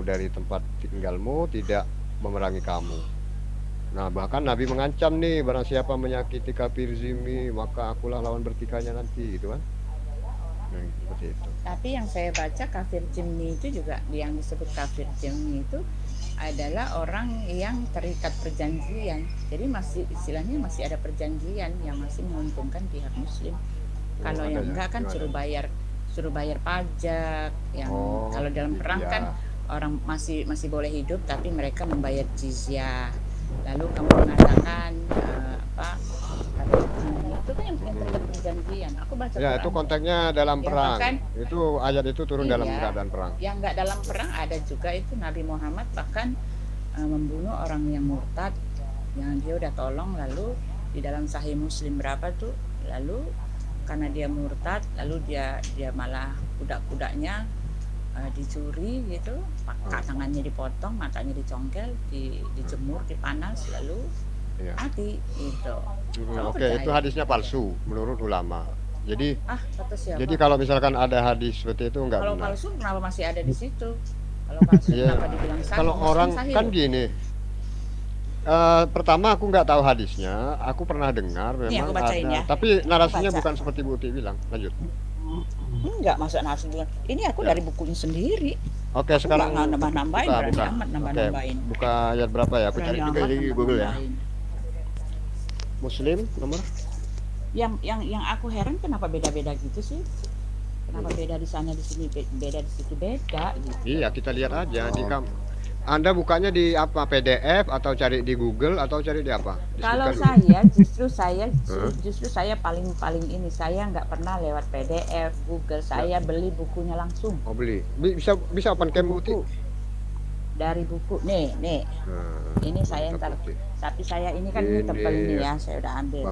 kamu dari tempat tinggalmu, tidak memerangi kamu. Nah, bahkan Nabi mengancam nih, barang siapa menyakiti kafir zimmi, maka akulah lawan bertikanya nanti, gitu kan. Nah, seperti itu. Tapi yang saya baca kafir jimmi itu juga, yang disebut kafir jimmi itu adalah orang yang terikat perjanjian. Jadi masih istilahnya masih ada perjanjian yang masih menguntungkan pihak muslim. Oh, Kalau ada yang ya? enggak kan Gimana? suruh bayar pajak. Yang Oh, kalau dalam perang kan ya. orang masih masih boleh hidup tapi mereka membayar jizyah. Lalu kamu mengatakan apa, kata itu kan yang terikat perjanjian. Aku baca Ya, itu Quran kok. konteksnya dalam Ya perang. bahkan Itu ayat itu turun dalam iya, keadaan perang. yang nggak dalam perang ada juga itu Nabi Muhammad bahkan membunuh orang yang murtad yang dia udah tolong, lalu di dalam Sahih Muslim berapa tuh, lalu karena dia murtad lalu dia dia malah kuda-kudanya dicuri gitu, Ah, tangannya dipotong, matanya dicongkel, ah, dijemur dipanas, lalu iya. mati gitu. Kamu Oke, itu percaya? hadisnya palsu menurut ulama. Jadi Ah, kata jadi siapa? kalau misalkan ada hadis seperti itu nggak Kalau benar. palsu kenapa masih ada di situ? Kalau palsu Iya, kenapa dibilang kalau sahih? Muslim orang sahih kan loh. gini, pertama aku nggak tahu hadisnya, aku pernah dengar Nih memang aku bacain ada, ya. tapi Aku narasinya baca. bukan seperti Bu Uti bilang. Lanjut. Enggak, masa nasi duluan. Ini aku Ya. dari bukunya sendiri. Oke, Aku sekarang nggak nambah-nambahin, buka berani buka. amat Oke, nambah-nambahin. buka ayat berapa ya? Aku Berani cari juga amat di Google ya. nambah-nambahin. Muslim nomor. Yang aku heran kenapa beda-beda gitu sih? Kenapa Hmm. beda di sana di sini beda di situ beda gitu. Iya, kita lihat aja di Oh, Anda bukanya di apa? PDF atau cari di Google atau cari di apa? Kalau Disebutkan dulu. saya Hah? justru saya paling paling ini, saya nggak pernah lewat PDF, Google, Nggak. saya beli bukunya langsung. Oh, beli. Bisa bisa open cam Bu Uti? Buku dari buku nih Nah, ini saya mantap ntar, Bu Uti. tapi saya ini kan ini Ini tebel ini ya, saya udah ambil.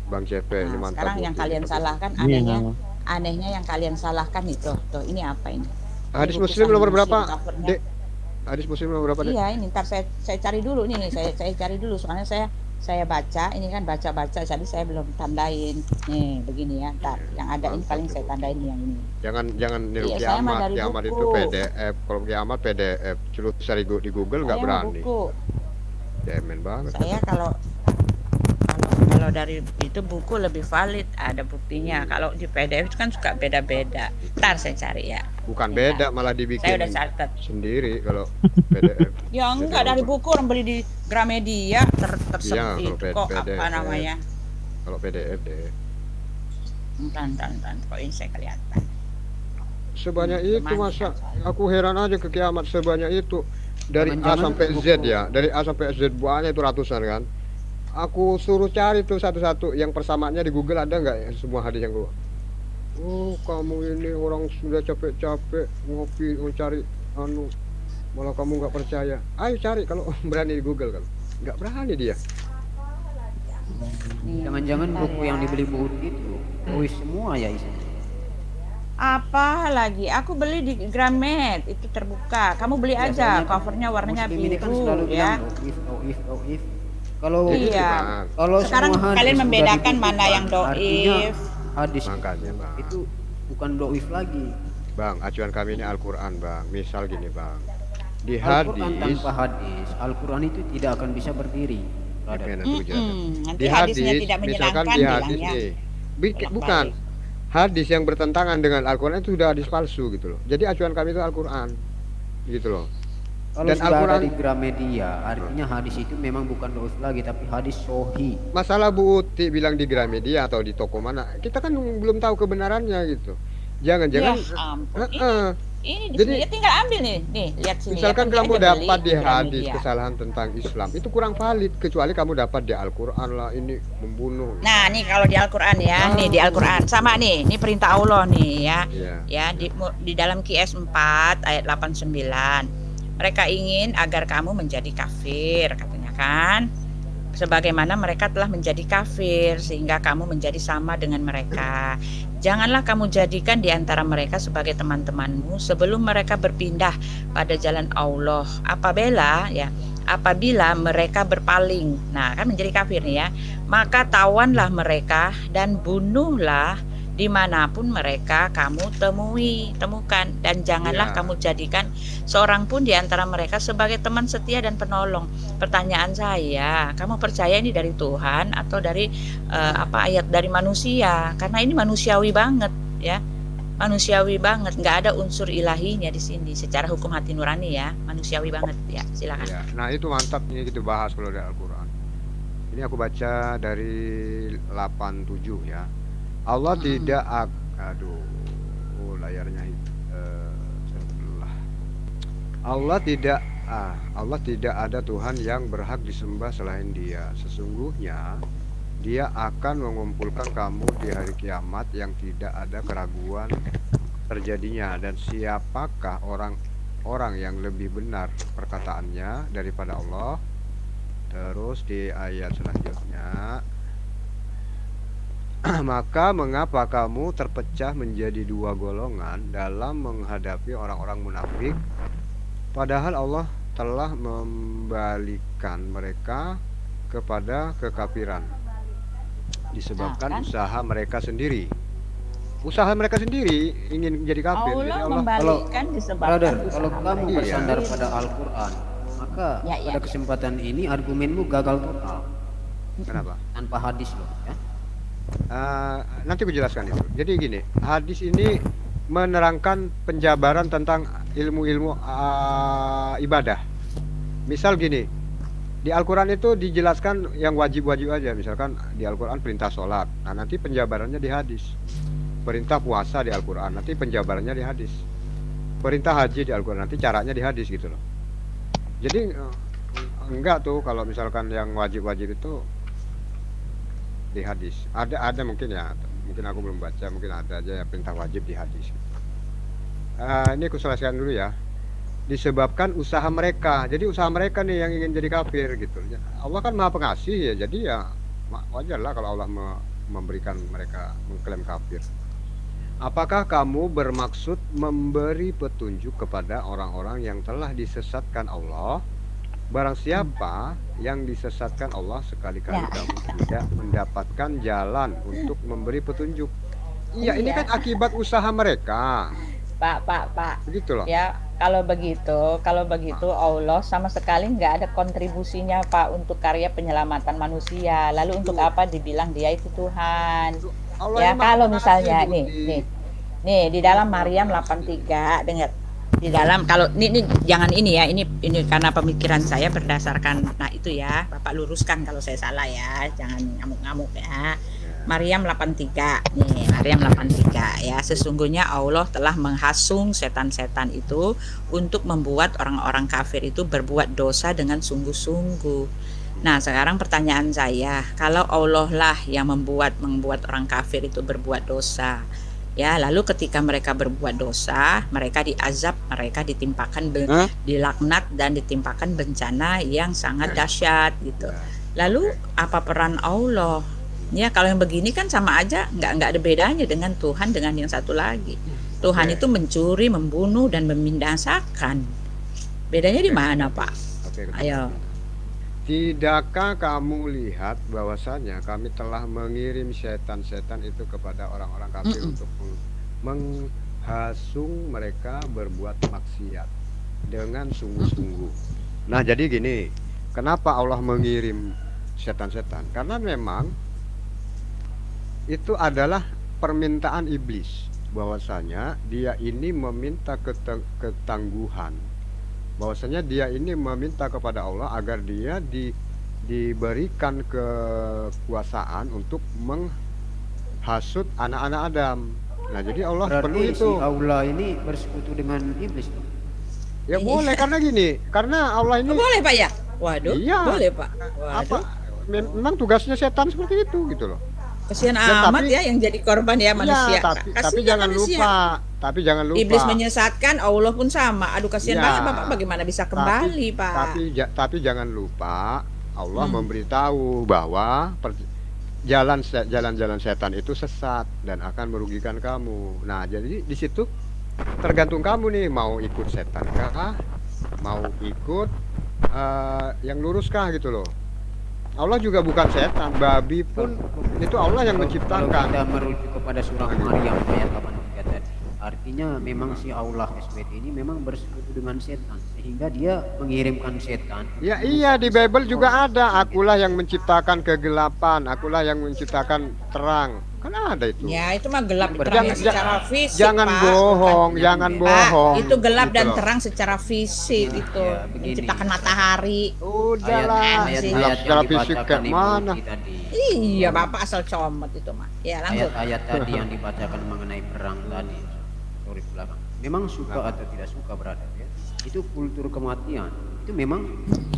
Bang CP ini Nah, mantap sekarang Bu yang Uti ini kalian bagus. salahkan, iya anehnya nama. anehnya yang kalian salahkan itu tuh, ini apa ini? Ini Hadis buku Muslim Sahih nomor Muslim, berapa, covernya. Dek? Hadis Muslim nomor berapa, Dek? Iya, ini ntar saya cari dulu nih, saya cari dulu soalnya saya baca ini kan, baca jadi saya belum tandain. Nih begini ya, ntar Iya, yang ada ini mantap paling nih saya Bu Uti. tandain yang ini. Jangan jangan niru Iya, saya mah kiamat. dari Kiamat buku. itu PDF. Kalau kiamat PDF. Terus cari di Google nggak Saya mah berani. buku. Cemen banget Saya Anda. kalau dari itu buku lebih valid, ada buktinya. Iya. Kalau di PDF itu kan suka beda-beda. Ntar saya cari ya. Bukan Ntar. beda, malah Saya dibikin udah catat. sendiri kalau PDF. Ya Jadi enggak, dari nomor. buku orang beli di Gramedia Iya, kalau itu kok apa PDF. namanya? Kalau PDF deh. Entar. Kok ini saya kelihatan. Sebanyak itu Lumayan masa soalnya. aku heran aja ke kiamat sebanyak itu. Dari A Jangan-jangan sampai Z buku ya, dari A sampai Z banyak itu ratusan kan. Aku suruh cari tuh satu-satu yang persamaannya di Google ada nggak ya semua hadis yang gua. Oh, kamu ini orang sudah capek-capek ngopi mencari anu, malah kamu nggak percaya. Ayo cari kalau berani di Google kan. Nggak berani dia. Nih, jangan-jangan bentar buku yang ya. dibeli Bu Uti itu tulis semua ya isinya. Apa lagi? Aku beli di Gramet, itu terbuka. Kamu beli Ya, aja, soalnya kan covernya warnanya Muslim ini kan selalu biru bilang ya. doif. Kalau Ini Iya. bang, kalau Sekarang semua kalian hadis udah membedakan mana dibuktikan, yang artinya doif. hadis makanya bang. itu bukan doif lagi. Bang, acuan kami ini Al-Quran bang. Misal gini bang, di Al-Quran hadis, tanpa hadis, Al-Quran itu tidak akan bisa berdiri, brother. nanti aku jelasin. Nanti Di hadisnya hadis, tidak misalkan menyenangkan di hadis bilangnya. nih, bukan Bolak-balik. hadis yang bertentangan dengan Al-Quran itu sudah hadis palsu gitu loh. Jadi acuan kami itu Al-Quran, gitu loh. Kalau Dan sudah ada Al-Quran, di Gramedia, artinya hadis itu memang bukan doif lagi, tapi hadis sohi. masalah Bu Uti bilang di Gramedia atau di toko mana, kita kan belum tahu kebenarannya gitu. Ya Jangan-jangan, ampun. heeh. Ini di sini Jadi ya, tinggal ambil nih. Nih, lihat sini ya, misalkan pergi kamu aja beli dapat di di hadis Gramedia. kesalahan tentang Islam, itu kurang valid kecuali kamu dapat di Al-Quran lah ini membunuh. Nah, nih kalau di Al-Qur'an ya, nih di Al-Qur'an sama nih, ini perintah Allah nih ya. Iya. Ya, di dalam QS 4 ayat 89. Mereka ingin agar kamu menjadi kafir, katanya kan. Sebagaimana mereka telah menjadi kafir sehingga kamu menjadi sama dengan mereka. Janganlah kamu jadikan di antara mereka sebagai teman-temanmu sebelum mereka berpindah pada jalan Allah. Apabila mereka berpaling, nah kan menjadi kafir nih ya, maka tawanlah mereka dan bunuhlah dimanapun mereka kamu temukan, dan janganlah Iya. kamu jadikan seorang pun di antara mereka sebagai teman setia dan penolong. Pertanyaan saya, kamu percaya ini dari Tuhan atau dari ayat dari manusia? Karena ini manusiawi banget ya. Manusiawi banget, nggak ada unsur ilahinya di sini secara hukum hati nurani ya, manusiawi banget ya. Silakan. Iya. Nah, itu mantap ini kita bahas kalau dari Al-Qur'an. Ini aku baca dari 87 ya. Allah tidak aduh, layarnya astagfirullah. Allah tidak ada Tuhan yang berhak disembah selain Dia. Sesungguhnya Dia akan mengumpulkan kamu di hari kiamat yang tidak ada keraguan terjadinya. Dan siapakah orang yang lebih benar perkataannya daripada Allah? Terus di ayat selanjutnya, maka mengapa kamu terpecah menjadi dua golongan dalam menghadapi orang-orang munafik, padahal Allah telah membalikkan mereka kepada kekafiran disebabkan usaha mereka sendiri. Usaha mereka sendiri ingin menjadi kafir. Jadi Allah Allah membalikkan disebabkan Brother, usaha kalau kamu mereka bersandar sendiri. pada Al-Quran, maka Ya, ya, pada ya. kesempatan ini argumenmu gagal total kenapa? tanpa hadis loh ya. Nanti aku jelaskan itu. Jadi gini, hadis ini menerangkan penjabaran tentang ilmu-ilmu ibadah. Misal gini, di Al-Quran itu dijelaskan yang wajib-wajib aja. Misalkan di Al-Quran perintah sholat, nah nanti penjabarannya di hadis. Perintah puasa di Al-Quran, nanti penjabarannya di hadis. Perintah haji di Al-Quran, nanti caranya di hadis gitu loh. Jadi enggak tuh kalau misalkan yang wajib-wajib itu di hadis. Ada mungkin ya, mungkin aku belum baca, mungkin ada aja ya perintah wajib di hadis. Ini aku selesaikan dulu ya. Disebabkan usaha mereka. Jadi usaha mereka nih yang ingin jadi kafir gitu. Allah kan Maha Pengasih ya, jadi ya wajarlah kalau Allah memberikan mereka mengklaim kafir. Apakah kamu bermaksud memberi petunjuk kepada orang-orang yang telah disesatkan Allah? Barang siapa yang disesatkan Allah, sekali-kali kamu tidak mendapatkan jalan untuk memberi petunjuk. Iya, ini kan akibat usaha mereka. Pak. Begitu loh. Ya, kalau begitu Allah sama sekali nggak ada kontribusinya Pak untuk karya penyelamatan manusia. Lalu untuk apa dibilang Dia itu Tuhan? Allah Ya, ini Maha kalau Pengasih, misalnya Budi. nih di dalam Maryam 83, dengar. Di dalam kalau ini jangan ini ya, ini karena pemikiran saya berdasarkan, nah itu ya, Bapak luruskan kalau saya salah ya, jangan ngamuk-ngamuk ya. Maryam 83 nih, Maryam 83 ya, sesungguhnya Allah telah menghasung setan-setan itu untuk membuat orang-orang kafir itu berbuat dosa dengan sungguh-sungguh. Nah, sekarang pertanyaan saya, kalau Allah lah yang membuat orang kafir itu berbuat dosa, ya, lalu ketika mereka berbuat dosa, mereka diazab, mereka ditimpakan dilaknat dan ditimpakan bencana yang sangat dahsyat gitu. Lalu apa peran Allah? Ya, kalau yang begini kan sama aja, nggak ada bedanya dengan Tuhan dengan yang satu lagi. Tuhan itu mencuri, membunuh, dan membinasakan. Bedanya di mana, Pak? Ayo. Tidakkah kamu lihat bahwasanya kami telah mengirim setan-setan itu kepada orang-orang kafir untuk menghasung mereka berbuat maksiat dengan sungguh-sungguh. Nah, jadi gini, kenapa Allah mengirim setan-setan? Karena memang itu adalah permintaan iblis, bahwasanya dia ini meminta ketangguhan, bahwasanya dia ini meminta kepada Allah agar dia diberikan kekuasaan untuk menghasut anak-anak Adam. Nah, jadi Allah perlu Berarti itu. si Allah ini bersekutu dengan iblis dong. Ya boleh, karena gini, karena Allah ini Boleh, Pak ya? Waduh, Iya. boleh, Pak. apa Waduh, memang tugasnya setan seperti itu gitu loh. kasihan Dan amat ya yang jadi korban ya manusia. Ya, tapi Kasihan jangan manusia. jangan lupa. Iblis menyesatkan, Allah pun sama. Aduh, kasihan Ya, banget Bapak, bagaimana bisa kembali, Pak? Tapi jangan lupa Allah memberitahu bahwa jalan-jalan setan itu sesat dan akan merugikan kamu. Nah, jadi di situ tergantung kamu nih, mau ikut setan kah, mau ikut yang lurus kah gitu loh. Allah juga bukan setan, babi pun itu Allah yang Kalau menciptakan. kita merujuk kepada surah Maryam ayat 83 tadi, artinya memang si Allah SWT ini memang bersekutu dengan setan sehingga dia mengirimkan setan. Ya iya, di Bible juga ada, akulah yang menciptakan kegelapan, akulah yang menciptakan terang. Kan ada itu. Ya, itu mah gelap Jangan- terangnya secara fisik, Jangan Pak. bohong, Bukan- jangan Pak, bohong. Itu gelap Gitu dan loh. terang secara fisik Nah, itu. ya, begini. Menciptakan matahari. Udahlah, Ayat-ayat gelap yang secara fisik dibacakan kayak Ibu mana? Uti tadi. Iya, Bapak asal comot itu mah. Ya, lanjut. Ayat-ayat tadi yang dibacakan mengenai perang tadi, sorry belakang. Memang suka atau tidak suka berada ya. Itu kultur kematian. Itu memang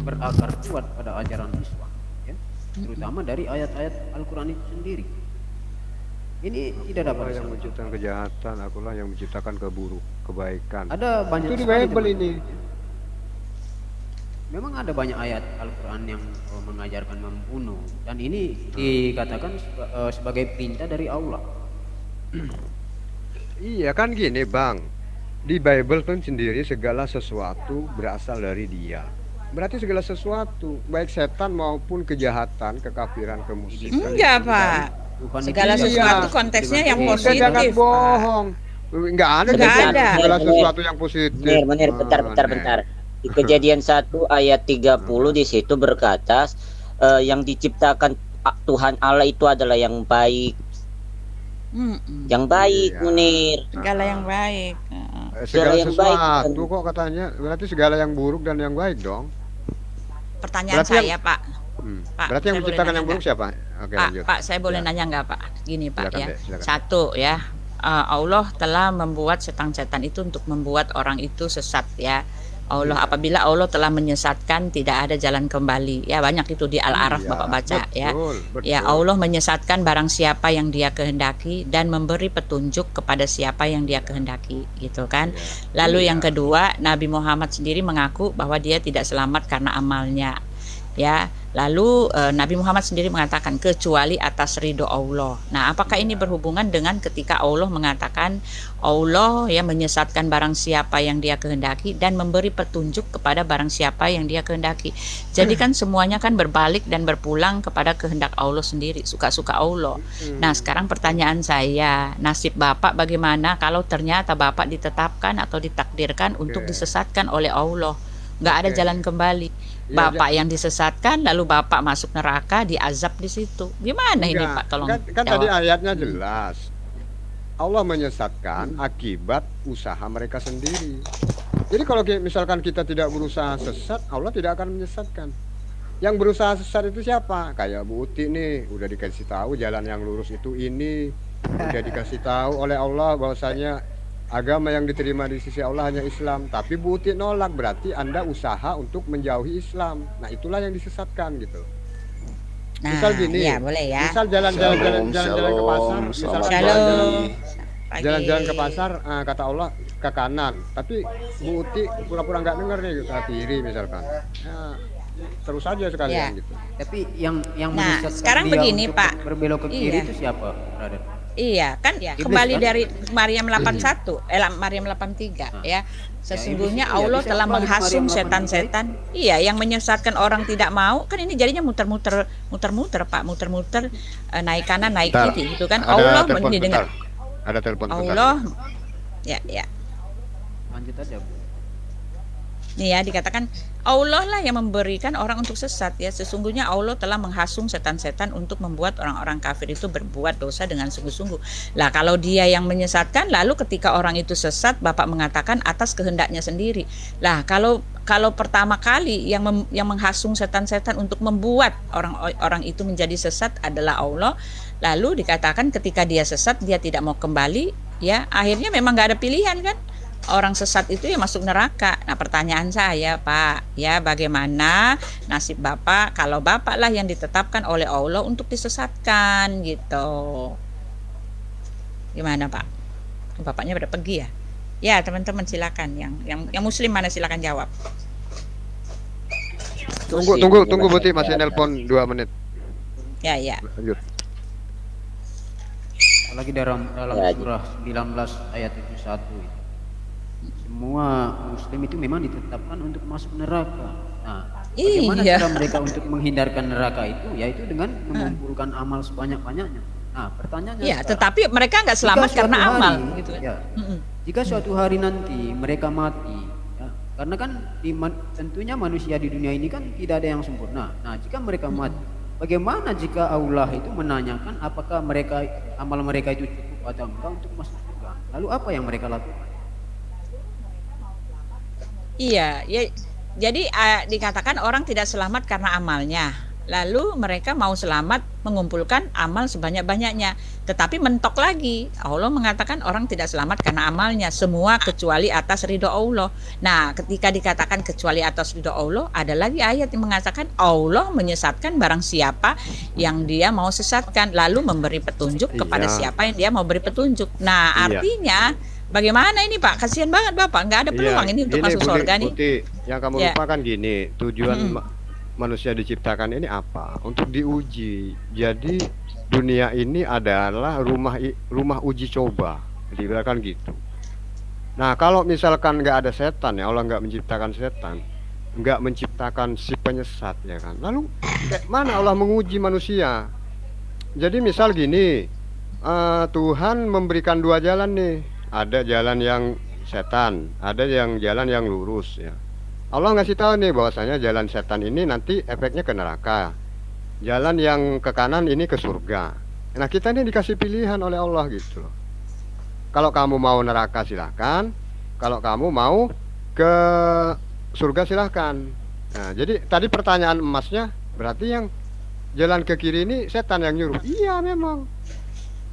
berakar kuat pada ajaran Islam, ya. Terutama dari ayat-ayat Al-Qur'an itu sendiri. Ini tidak dapat Akulah yang disalahkan. menciptakan kejahatan, akulah yang menciptakan kebaikan. Ada banyak Itu di sekali, Bible teman-teman, ini. ya. Memang ada banyak ayat Al-Quran yang mengajarkan membunuh dan ini dikatakan sebagai perintah dari Allah. Iya kan gini Bang, di Bible kan sendiri segala sesuatu berasal dari Dia. Berarti segala sesuatu, baik setan maupun kejahatan, kekafiran, kemusyrikan. Enggak, Pak. Tuhan itu Segala tidak sesuatu sama konteksnya dengan yang Tuhan. Udah positif, jangan Pak. bohong. Enggak ada Nggak gitu, ada. segala Menir, sesuatu yang positif. Menir, bentar. Di Kejadian 1 ayat 30 di situ berkata yang diciptakan Tuhan Allah itu adalah yang baik, Mm-mm. yang baik, Iya. Munir. Segala yang baik. Segala yang baik, sesuatu kan? kok katanya, berarti segala yang buruk dan yang baik dong. Pertanyaan Berarti saya, Pak. Pak, Berarti yang saya boleh menciptakan nanya yang buruk nggak? siapa? Oke, Pak, lanjut. Pak, saya boleh Ya. nanya nggak, Pak? Gini, Pak, Silakan, ya. Dek, silakan. Satu, ya. Allah telah membuat setan-setan itu untuk membuat orang itu sesat, ya. Apabila Allah telah menyesatkan, tidak ada jalan kembali. Ya, banyak itu di Al-Araf Iya, Bapak baca, ya. betul. Ya, Allah menyesatkan barang siapa yang Dia kehendaki dan memberi petunjuk kepada siapa yang Dia kehendaki, gitu kan. Iya. Lalu Iya. yang kedua, Nabi Muhammad sendiri mengaku bahwa dia tidak selamat karena amalnya. Ya, lalu Nabi Muhammad sendiri mengatakan kecuali atas ridho Allah. Nah, apakah ini berhubungan dengan ketika Allah mengatakan Allah ya menyesatkan barang siapa yang Dia kehendaki dan memberi petunjuk kepada barang siapa yang Dia kehendaki. Jadi kan semuanya kan berbalik dan berpulang kepada kehendak Allah sendiri, suka-suka Allah. Nah, sekarang pertanyaan saya, nasib Bapak bagaimana kalau ternyata Bapak ditetapkan atau ditakdirkan untuk Oke. disesatkan oleh Allah? Nggak ada Oke. jalan kembali. Iya, Bapak yang disesatkan lalu Bapak masuk neraka, diazab di situ. Gimana ini, Enggak, Pak? Tolong kan tadi jawab. ayatnya jelas. Allah menyesatkan akibat usaha mereka sendiri. Jadi kalau misalkan kita tidak berusaha sesat, Allah tidak akan menyesatkan. Yang berusaha sesat itu siapa? Kayak Bu Uti nih, udah dikasih tahu jalan yang lurus itu ini, udah dikasih tahu oleh Allah bahwasanya agama yang diterima di sisi Allah hanya Islam. Tapi Bu Uti nolak, berarti Anda usaha untuk menjauhi Islam. Nah, itulah yang disesatkan gitu. Nah, misal gini, iya boleh ya. Misal jalan-jalan ke pasar, misalkan Shalom. Pagi. jalan-jalan ke pasar, kata Allah ke kanan, tapi Bu Uti pura-pura nggak dengar nih ke kiri misalkan. Ya, terus aja sekalian Ya. gitu. Tapi yang Nah, menyesatkan sekarang dia begini, untuk Pak. berbelok ke kiri Iya. itu siapa, brother? Iya, kan Iblis, kembali kan? dari Maryam 81, Maryam 83 Nah. ya. Sesungguhnya iblis itu ya, Allah bisa telah kembali ke menghasung Maryam 83. setan-setan. Iya, yang menyesatkan orang tidak mau, kan ini jadinya muter-muter Pak, muter-muter naik kanan, naik Bentar, kiri gitu kan. ada Allah telepon, mendengar. bentar. Ada telepon bentar. Allah ya. Lanjut aja, Bu. Nih ya, dikatakan Allah lah yang memberikan orang untuk sesat ya. Sesungguhnya Allah telah menghasung setan-setan untuk membuat orang-orang kafir itu berbuat dosa dengan sungguh-sungguh. Lah kalau Dia yang menyesatkan, lalu ketika orang itu sesat, Bapak mengatakan atas kehendaknya sendiri. Lah kalau pertama kali yang menghasung setan-setan untuk membuat orang itu menjadi sesat adalah Allah. Lalu dikatakan ketika dia sesat, dia tidak mau kembali, ya akhirnya memang nggak ada pilihan kan. Orang sesat itu ya masuk neraka. Nah, pertanyaan saya, Pak, ya bagaimana nasib Bapak kalau Bapak lah yang ditetapkan oleh Allah untuk disesatkan gitu. Gimana, Pak? Bapaknya pada pergi ya? Ya, teman-teman silakan yang muslim mana silakan jawab. Tunggu Buti, masih nelpon 2 menit. Ya. Lanjut. Apalagi dalam Ya, surah 19 ayat 71 semua muslim itu memang ditetapkan untuk masuk neraka. Nah, Bagaimana Iya. cara mereka untuk menghindarkan neraka itu? Yaitu dengan mengumpulkan amal sebanyak-banyaknya. Nah, pertanyaannya Iya, sekarang, tetapi mereka nggak jika selamat suatu karena amal hari, gitu kan. ya, Mm-mm. jika suatu hari nanti mereka mati, ya, karena kan tentunya manusia di dunia ini kan tidak ada yang sempurna. Nah, jika mereka mati, bagaimana jika Allah itu menanyakan apakah amal mereka itu cukup atau enggak untuk masuk surga? Lalu apa yang mereka lakukan? Iya, ya, jadi dikatakan orang tidak selamat karena amalnya. Lalu mereka mau selamat mengumpulkan amal sebanyak-banyaknya. Tetapi mentok lagi. Allah mengatakan orang tidak selamat karena amalnya. Semua kecuali atas ridho Allah. Nah, ketika dikatakan kecuali atas ridho Allah, ada lagi ayat yang mengatakan Allah menyesatkan barang siapa yang dia mau sesatkan. Lalu memberi petunjuk kepada Iya. siapa yang dia mau beri petunjuk. Nah, Iya. artinya bagaimana ini Pak? Kasihan banget Bapak, nggak ada peluang ini untuk masuk surga nih. Putih, yang kamu Ya. lupakan gini, tujuan Mm-mm. manusia diciptakan ini apa? Untuk diuji. Jadi dunia ini adalah rumah uji coba, dibilangkan gitu. Nah, kalau misalkan nggak ada setan ya, Allah nggak menciptakan setan, nggak menciptakan si penyesat ya kan. Lalu kayak mana Allah menguji manusia? Jadi misal gini, Tuhan memberikan dua jalan nih. Ada jalan yang setan, ada yang jalan yang lurus ya. Allah ngasih tahu nih bahwasanya jalan setan ini nanti efeknya ke neraka. Jalan yang ke kanan ini ke surga. Nah, kita ini dikasih pilihan oleh Allah gitu loh. Kalau kamu mau neraka silahkan, kalau kamu mau ke surga silahkan. Nah, jadi tadi pertanyaan emasnya berarti yang jalan ke kiri ini setan yang nyuruh. Iya memang.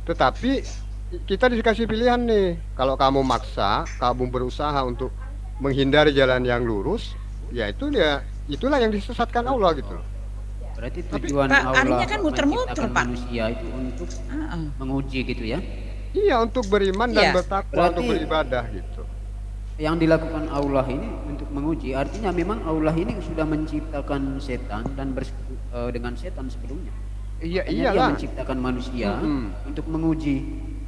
Tetapi kita dikasih pilihan nih. Kalau kamu maksa, kamu berusaha untuk menghindari jalan yang lurus, ya itulah yang disesatkan Allah gitu. Berarti Tapi, tujuan Pak, Allah artinya kan muter-muter, menciptakan Pak. manusia itu untuk Heeh. menguji gitu ya. Iya, untuk beriman dan Iya. bertakwa, Berarti- untuk beribadah gitu. Yang dilakukan Allah ini untuk menguji, artinya memang Allah ini sudah menciptakan setan dan bersekutu dengan setan sebelumnya. Iya, Makanya Dia iyalah. menciptakan manusia Mm-mm. untuk menguji.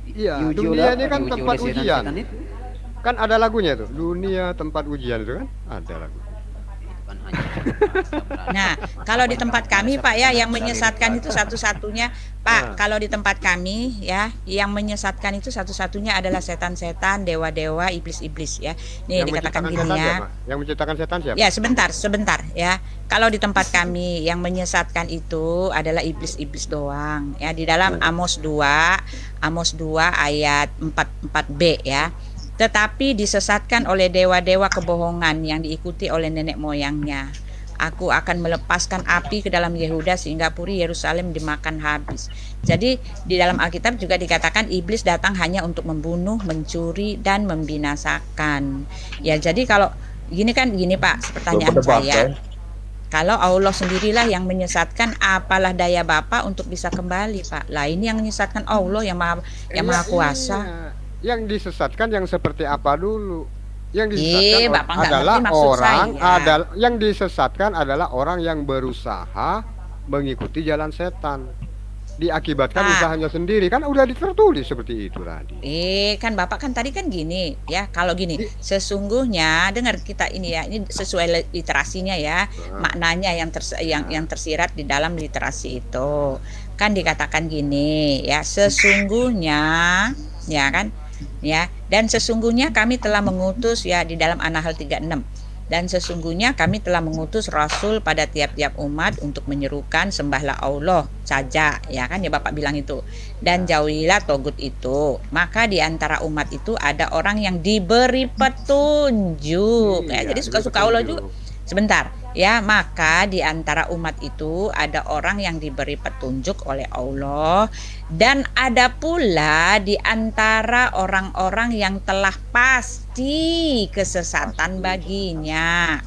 Iya, Diuji dunia oleh ini apa? kan Diuji tempat oleh ujian. setan-setan itu. Kan ada lagunya tuh, dunia tempat ujian itu kan ada lagu. Itu kan hanya Nah, kalau di tempat kami Pak ya yang menyesatkan itu satu-satunya Pak, Nah. kalau di tempat kami ya yang menyesatkan itu satu-satunya adalah setan-setan, dewa-dewa, iblis-iblis ya. Nih Yang dikatakan menciptakan gini setan ya. siapa? Yang menciptakan setan siapa? Ya, sebentar ya. Kalau di tempat kami yang menyesatkan itu adalah iblis-iblis doang. Ya, di dalam Amos 2 ayat 4b ya. Tetapi disesatkan oleh dewa-dewa kebohongan yang diikuti oleh nenek moyangnya. Aku akan melepaskan api ke dalam Yehuda sehingga puri Yerusalem dimakan habis. Jadi di dalam Alkitab juga dikatakan iblis datang hanya untuk membunuh, mencuri, dan membinasakan. Ya, jadi kalau gini Pak, pertanyaan saya. Kalau Allah sendirilah yang menyesatkan, apalah daya Bapak untuk bisa kembali, Pak? Lah ini yang menyesatkan Allah yang maha kuasa. Iya. Yang disesatkan yang seperti apa dulu? Yang disesatkan Bapak nggak adalah ngerti maksud orang saya. yang disesatkan adalah orang yang berusaha mengikuti jalan setan. Diakibatkan Pak. usahanya sendiri, kan udah tertulis seperti itu tadi. Kan Bapak kan tadi kan gini ya, kalau gini, sesungguhnya dengar kita ini ya, ini sesuai literasinya ya, maknanya yang tersirat di dalam literasi itu. Kan dikatakan gini ya, sesungguhnya ya kan ya, dan sesungguhnya kami telah mengutus ya di dalam An-Nahl 36. Dan sesungguhnya kami telah mengutus rasul pada tiap-tiap umat untuk menyerukan sembahlah Allah saja, ya kan ya Bapak bilang itu. Dan jauhilah togut itu. Maka di antara umat itu ada orang yang diberi petunjuk. Ya, jadi suka-suka Allah juga. Sebentar, ya, maka di antara umat itu ada orang yang diberi petunjuk oleh Allah dan ada pula di antara orang-orang yang telah pasti kesesatan baginya.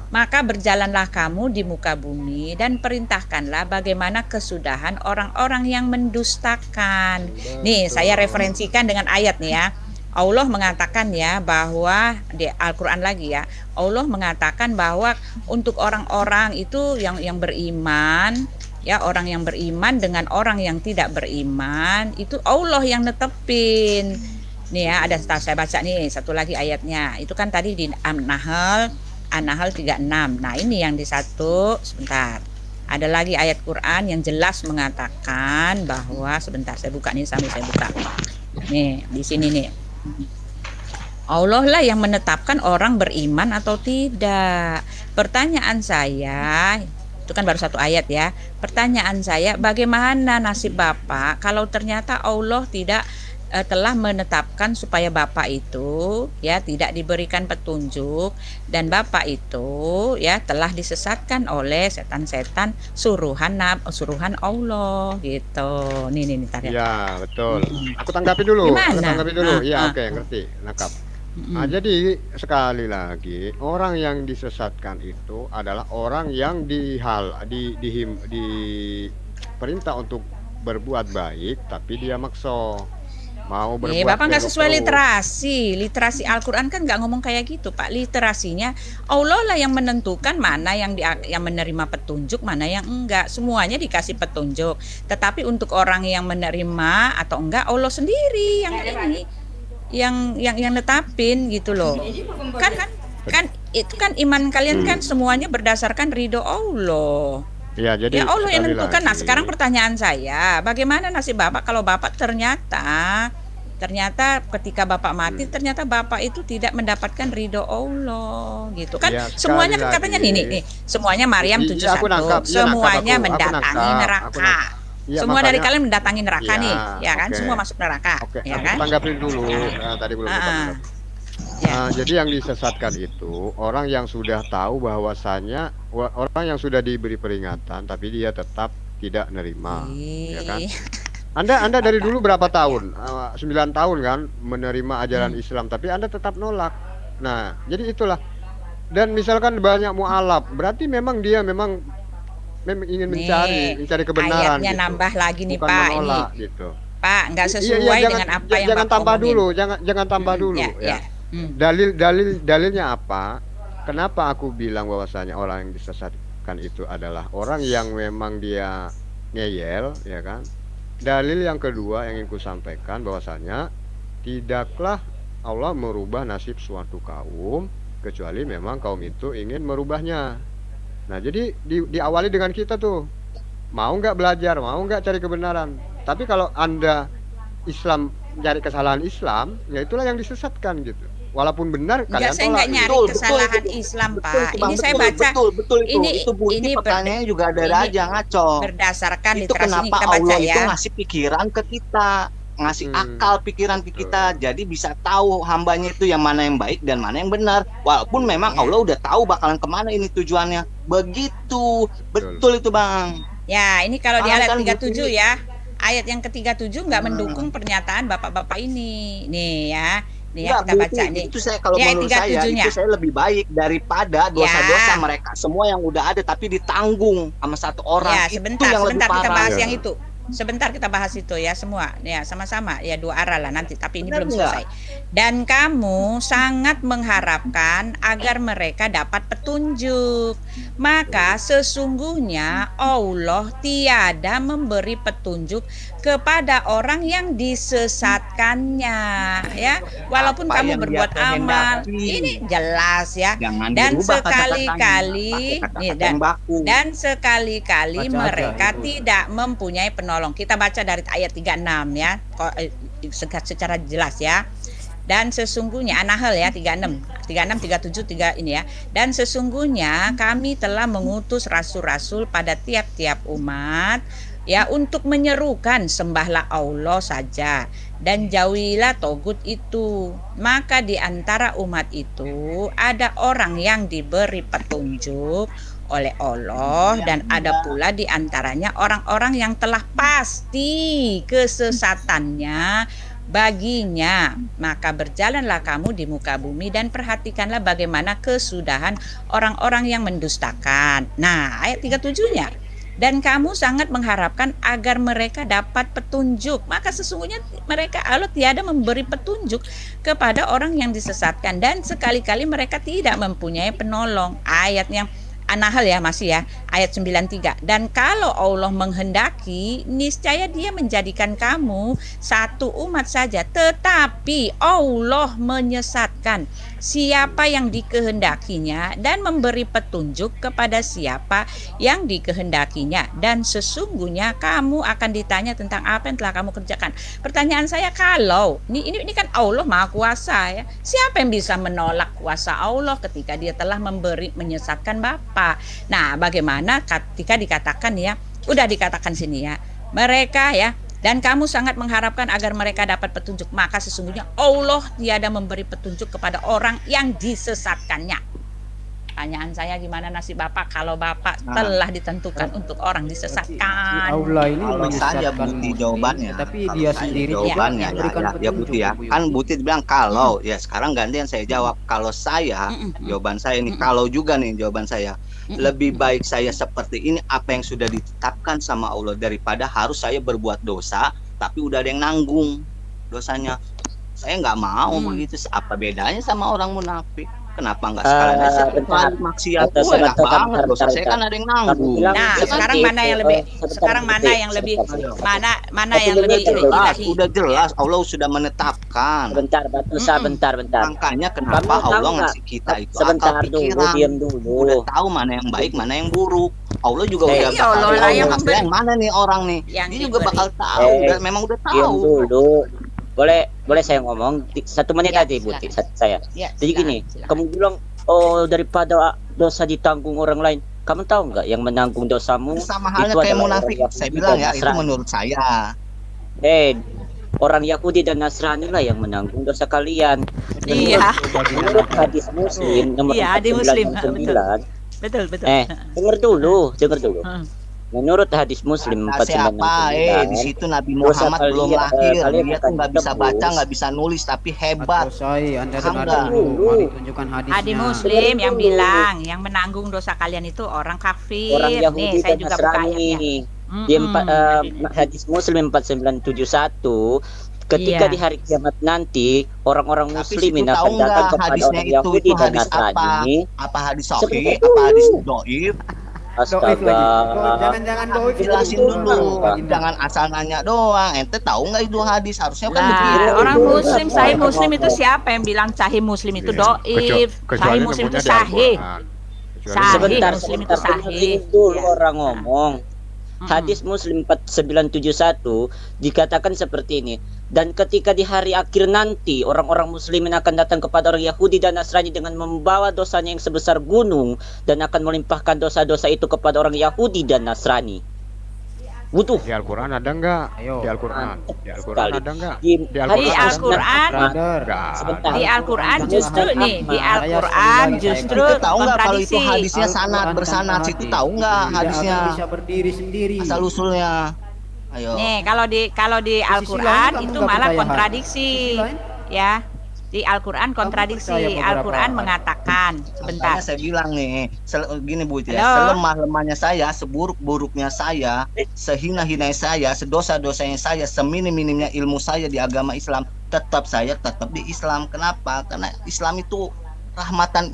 Maka berjalanlah kamu di muka bumi dan perintahkanlah bagaimana kesudahan orang-orang yang mendustakan. Nih, saya referensikan dengan ayat nih ya. Allah mengatakan ya bahwa di Al-Quran lagi ya, Allah mengatakan bahwa untuk orang-orang itu yang beriman ya, orang yang beriman dengan orang yang tidak beriman itu Allah yang netepin. Nih ya, ada saya baca nih satu lagi ayatnya. Itu kan tadi di An-Nahl An-Nahl 36. Nah, ini yang di satu, sebentar. Ada lagi ayat Quran yang jelas mengatakan bahwa, sebentar saya buka nih, sambil saya buka. Nih, di sini nih. Allah lah yang menetapkan orang beriman atau tidak. Pertanyaan saya, itu kan baru satu ayat ya. Pertanyaan saya, bagaimana nasib Bapak kalau ternyata Allah tidak telah menetapkan supaya Bapak itu ya tidak diberikan petunjuk, dan Bapak itu ya telah disesatkan oleh setan-setan suruhan Allah gitu. Nih tar ya. Ya, betul. Aku tanggapi dulu. Gimana? Aku tanggapi dulu. Ya, Ah. oke, ngerti. Nangkap. Nah, jadi sekali lagi orang yang disesatkan itu adalah orang yang diperintah untuk berbuat baik, tapi dia makso mau berbuat Bapak nggak buruk sesuai terus. literasi Al-Quran kan nggak ngomong kayak gitu, Pak. Literasinya Allah lah yang menentukan mana yang menerima petunjuk, mana yang enggak. Semuanya dikasih petunjuk, tetapi untuk orang yang menerima atau enggak, Allah sendiri yang netapin gitu loh. Kan itu kan iman kalian kan semuanya berdasarkan ridho Allah. Ya, jadi Ya Allah yang sekali menentukan. Nah, lagi, sekarang pertanyaan saya, bagaimana nasib Bapak kalau Bapak ternyata ketika Bapak mati, ternyata Bapak itu tidak mendapatkan ridho Allah gitu kan. Ya, semuanya kan sekali katanya lagi. nih Maryam Iya, aku 7:1, nangkap. Iya, semuanya nangkap, aku mendatangi nangkap, neraka. Iya, Semua dari makanya- kalian mendatangi neraka Iya, nih, ya kan? oke. Semua masuk neraka, Oke, ya aku kan? tanggapin dulu. Nah, tadi belum Ah, tanggapi. ya. Jadi yang disesatkan itu orang yang sudah tahu bahwasanya orang yang sudah diberi peringatan tapi dia tetap tidak nerima, ya kan? Ih. Anda dari dulu berapa tahun? 9 tahun kan menerima ajaran Islam, tapi Anda tetap nolak. Nah, jadi itulah. Dan misalkan banyak mualaf, berarti memang dia memang ingin Nih, mencari kebenaran. ayatnya gitu. nambah lagi nih, Bukan Pak. menolak, gitu. Pak, nggak sesuai Iya, dengan apa yang jangan Bapak tambah omongin. dulu, jangan tambah dulu Ya, ya. ya. Hmm. Dalilnya apa? Kenapa aku bilang bahwasanya orang yang disesatkan itu adalah orang yang memang dia ngeyel, ya kan? Dalil yang kedua yang ingin ku sampaikan bahwasanya tidaklah Allah merubah nasib suatu kaum kecuali memang kaum itu ingin merubahnya. Nah, jadi diawali dengan kita tuh. Mau nggak belajar, mau nggak cari kebenaran. Tapi kalau Anda Islam cari kesalahan Islam, ya itulah yang disesatkan gitu. Walaupun benar Enggak, kalian saya tolak. nggak gitu. nyari kesalahan Islam, Pak. Ini saya baca betul itu. ini Itu bukti ini pertanyaannya juga ada ini aja ngaco. berdasarkan Itu literasi ini kenapa kita baca Allah itu ya. ngasih pikiran ke kita, ngasih akal pikiran ke kita, jadi bisa tahu hambanya itu yang mana yang baik dan mana yang benar. Walaupun memang Ya. Allah udah tahu bakalan kemana ini tujuannya. Begitu, betul itu bang. Ya, ini kalau di Paham ayat kan, 37 bukti? ya. Ayat yang ke-37 nggak mendukung pernyataan bapak-bapak ini. Nih ya. Nih ya, Enggak, kita baca nih. itu saya kalau Ini ayat menurut saya 37-nya. itu saya lebih baik daripada dosa-dosa Ya. mereka semua yang udah ada tapi ditanggung sama satu orang. Ya, Itu sebentar yang lebih kita parah. bahas Ya. yang itu. Sebentar kita bahas itu ya semua. Ya, sama-sama. Ya, dua arah lah nanti, tapi ini Benar belum nggak? selesai. Dan kamu sangat mengharapkan agar mereka dapat petunjuk. Maka sesungguhnya Allah tiada memberi petunjuk kepada orang yang disesatkannya, ya. Walaupun Apa kamu yang berbuat dia amal. kehendaki. Ini jelas ya. Jangan Dan dirubah sekali-kali kata-katanya, pakai nih, kata-kata yang baku. dan sekali-kali Baca aja, mereka Ibu. tidak mempunyai penolong. Kita baca dari ayat 36 ya, secara jelas ya. Dan sesungguhnya An-Nahl ya 36, 37 3 ini ya. Dan sesungguhnya kami telah mengutus rasul-rasul pada tiap-tiap umat ya untuk menyerukan sembahlah Allah saja dan jauhilah togut itu. Maka di antara umat itu ada orang yang diberi petunjuk oleh Allah dan ada pula di antaranya orang-orang yang telah pasti kesesatannya baginya. Maka berjalanlah kamu di muka bumi dan perhatikanlah bagaimana kesudahan orang-orang yang mendustakan. Nah, ayat 37-nya. Dan kamu sangat mengharapkan agar mereka dapat petunjuk. Maka sesungguhnya mereka Allah tiada memberi petunjuk kepada orang yang disesatkan dan sekali-kali mereka tidak mempunyai penolong. Ayat yang An-Nahl ya masih ya, ayat 93. Dan kalau Allah menghendaki, niscaya Dia menjadikan kamu satu umat saja, tetapi Allah menyesatkan siapa yang dikehendakinya dan memberi petunjuk kepada siapa yang dikehendakinya, dan sesungguhnya kamu akan ditanya tentang apa yang telah kamu kerjakan. Pertanyaan saya, kalau ini kan Allah Maha Kuasa ya, siapa yang bisa menolak kuasa Allah ketika dia telah menyesatkan Bapa? Nah, bagaimana ketika dikatakan ya, udah dikatakan sini ya, mereka ya, dan kamu sangat mengharapkan agar mereka dapat petunjuk, maka sesungguhnya Allah tiada memberi petunjuk kepada orang yang disesatkannya. Pertanyaan saya, gimana nasib Bapak kalau Bapak telah ditentukan untuk orang disesatkan? Allah ini Kalau saja menyesatkan Buti muslim, jawabannya, tapi kalau dia saya sendiri jawabannya memberikan ya petunjuk, Buti ya. Bu Kan Yuni. Buti bilang kalau, ya sekarang gantian saya jawab. Kalau saya, jawaban saya ini kalau juga nih jawaban saya. Lebih baik saya seperti ini, apa yang sudah ditetapkan sama Allah, daripada harus saya berbuat dosa tapi udah ada yang nanggung dosanya. Saya nggak mau begitu. Apa bedanya sama orang munafik? Kenapa nggak sekalian saya bentar. maksiat? Bentar, Enak bentar, banget bentar, dosa saya bentar. kan ada yang nanggung. bilang Nah, seperti sekarang itu, mana yang lebih sebentar, sekarang mana sebentar, yang lebih sebentar. mana Aku yang dengar lebih jelas, ilahi? udah jelas Allah sudah menetapkan. Bentar, Batusa, bentar. Makanya kenapa Kamu tahu Allah nggak? ngasih kita itu Sebentar akal dulu, pikiran. diam dulu. Udah tahu mana yang baik, mana yang buruk. Allah juga udah Iya, Allah lah yang memberi. yang mana nih orang nih. Yang Dia juga diberi. bakal tahu. Memang udah Diam tahu. dulu. Boleh saya ngomong 1 menit Ya, aja, Buti, saya. Ya, Jadi gini, silakan. kamu bilang, oh, daripada dosa ditanggung orang lain, kamu tahu nggak yang menanggung dosamu Sama halnya itu kayak adalah munafik. orang Saya Yahudi bilang dan ya, itu Nasrani. menurut saya. Orang Yahudi dan Nasrani lah yang menanggung dosa kalian. Iya. Menurut hadis Muslim nomor Iya, hadis Muslim, 499. Betul. Dengar dulu. Hmm. Menurut hadis Muslim Kata siapa? Di 499. situ Nabi Dosa Muhammad belum kalian, lahir. kalian Dia akan tuh nggak bisa ditebus. baca, nggak bisa nulis, tapi hebat. Atau saya, Anda Paham dengar nggak? dulu, mari tunjukkan hadisnya. Hadis Muslim yang bilang yang menanggung dosa kalian itu orang kafir. Orang Yahudi Nih, saya dan juga buka ayatnya. Nasrani. Di hadis Muslim 4971, ketika Iya. di hari kiamat nanti orang-orang Tapi muslimin situ tahu akan datang nggak kepada hadisnya orang itu Yahudi dan hadis Nasrani. Apa hadis Sebentar sahih? dulu. Apa hadis dhaif? Doif Astaga. lagi. Oh, jangan doif. Jelasin dulu, Baginda. jangan asal nanya doang. Ente tahu nggak itu hadis? Harusnya kan Lah, begitu. orang Itu Muslim, apa? Sahih Muslim itu siapa yang bilang Sahih Muslim itu doif? Sahih Muslim itu sahih. Sahih. Sebentar, Muslim itu sebentar. sahih. Dengerin dulu Ya. orang ngomong. Hadis Muslim 4971 dikatakan seperti ini. Dan ketika di hari akhir nanti orang-orang muslimin akan datang kepada orang Yahudi dan Nasrani dengan membawa dosanya yang sebesar gunung dan akan melimpahkan dosa-dosa itu kepada orang Yahudi dan Nasrani. Butuh. Di Al-Quran ada nggak? Ayo. Di Al-Quran. Di Al-Quran Sekali. ada nggak? Di Di Di Al-Quran, Brother. Nggak Sebentar. di Al-Quran justru nih, di Saya Al-Quran sekali lagi, justru Kita tahu nggak kalau itu kontradiksi. hadisnya sanad Al-Quran bersanad? tanpa Situ hadis. tahu nggak Tidak hadisnya? akan bisa berdiri sendiri. Asal usulnya. Ayo. Nih, kalau di lain Al-Quran kamu itu nggak malah percaya kontradiksi. Sisi lain? Ya. Di Al-Quran kontradiksi. percaya beberapa Al-Quran hal. mengatakan, sebentar. Makanya saya bilang nih, gini Bu ya, Halo? selemah-lemahnya saya, seburuk-buruknya saya, sehina-hinanya saya, sedosa-dosanya saya, seminim-minimnya ilmu saya di agama Islam, saya tetap di Islam. Kenapa? Karena Islam itu rahmatan,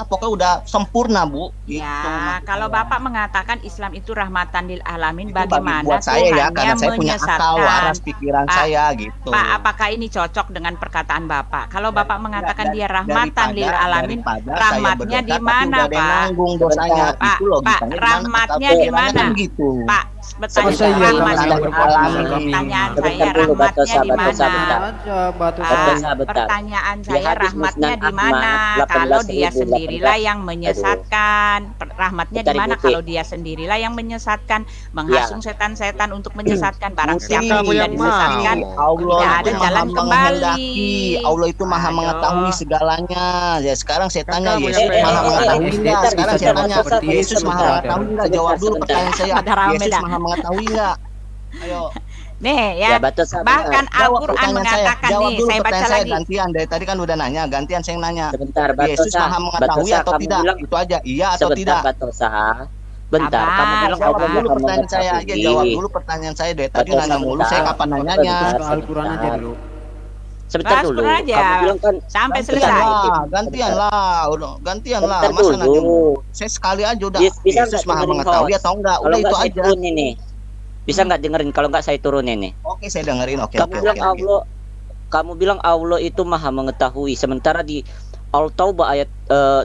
pokoknya udah sempurna Bu. Gitu. Ya, kalau Bapak mengatakan Islam itu rahmatan lil alamin, Itu bagi bagaimana buat saya ya, karena Tuhannya saya punya akal menyesatkan? waras pikiran Pak, saya gitu. Pak, apakah ini cocok dengan perkataan Bapak? Kalau Bapak mengatakan dia rahmatan lil Daripada alamin, saya rahmatnya berdosa, di tapi mana, udah ada yang Pak? nanggung dosanya. Pak, Itu logikanya Pak, gimana? rahmatnya Akal di pikirannya mana? kan gitu. Pak, Selesai bertanya ya, rahmatnya Bang. di pertanyaan Sebentar saya, dulu, rahmatnya Batosa, di Batosa, mana? bentar. Aja batu Pak, Bentar, bentar. pertanyaan Di saya hadis rahmatnya Musnad di mana? Ahmad, Kalau dia 18.018. sendirilah yang menyesatkan. Rahmatnya di Bentar, mana? Ibu Ti. Kalau dia sendirilah yang menyesatkan, menghasung setan-setan untuk menyesatkan. Barang siapa yang Kamu tidak yang disesatkan, Allah tidak itu ada maha jalan kembali. menghendaki. Allah itu maha Aduh. mengetahui segalanya. Ya sekarang saya tanya, Kamu Yesus yang maha pengen mengetahui tahu. enggak? Sekarang saya tanya, Seperti Yesus itu, maha sebentar. mengetahui enggak? Jawab dulu Sebentar. pertanyaan saya. Pada rame Yesus dah. maha mengetahui enggak? Ayo. Nih Ya, ya, Batosa, bahkan benar. Jawab Al-Quran pertanyaan saya. mengatakan Jawab nih, dulu saya baca pertanyaan saya lagi. gantian. Dari tadi kan udah nanya, gantian saya yang nanya. Sebentar, Yesus Batosa. maha mengetahui Batosa, atau kamu tidak? bilang Itu aja. Iya atau sebentar, tidak? Batosa. Bentar, Sabar, kamu bilang Jawab Allah dulu maha pertanyaan saya. Ya mengetahui. jawab dulu pertanyaan saya. Dari tadi Batosa, nanya mulu. bentar. Saya kapan nanyanya? Bentar. ke Al-Quran aja dulu. Sebentar Bahas dulu. Quran aja. Kamu bilang kan Sampai Gantian selesai. lah, gantian lah, udah gantian lah. Bentar Masa nanya dulu. saya sekali aja udah. Bisa Yesus nggak maha dengerin mengetahui host? atau enggak? Kalau Udah nggak itu saya aja. turunin nih. Bisa nggak dengerin? Kalau nggak saya turunin nih. Oke, saya dengerin. Oke, Kamu oke, bilang oke. Allah, kamu bilang Allah itu maha mengetahui. Sementara di Al-Taubah ayat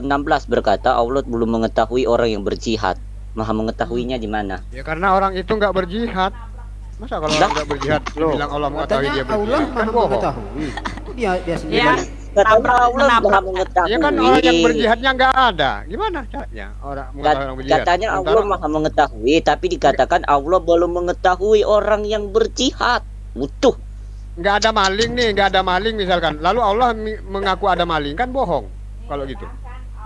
16 berkata Allah belum mengetahui orang yang berjihad. Maha mengetahuinya di mana? Ya karena orang itu nggak berjihad. Masa kalau orang nggak berjihad bilang Allah mengetahui dia Katanya Allah berjihad? Kan maha bohong. mengetahui. Itu dia sendiri. Ya, Katanya Allah menabrak. maha mengetahui. Ya kan orang yang berjihadnya nggak ada. Gimana caranya orang mengetahui orang berjihad? Katanya Allah maha mengetahui, tapi dikatakan Allah belum mengetahui orang yang berjihad. Utuh. Nggak ada maling nih, nggak ada maling misalkan. Lalu Allah mengaku ada maling, kan bohong kalau gitu.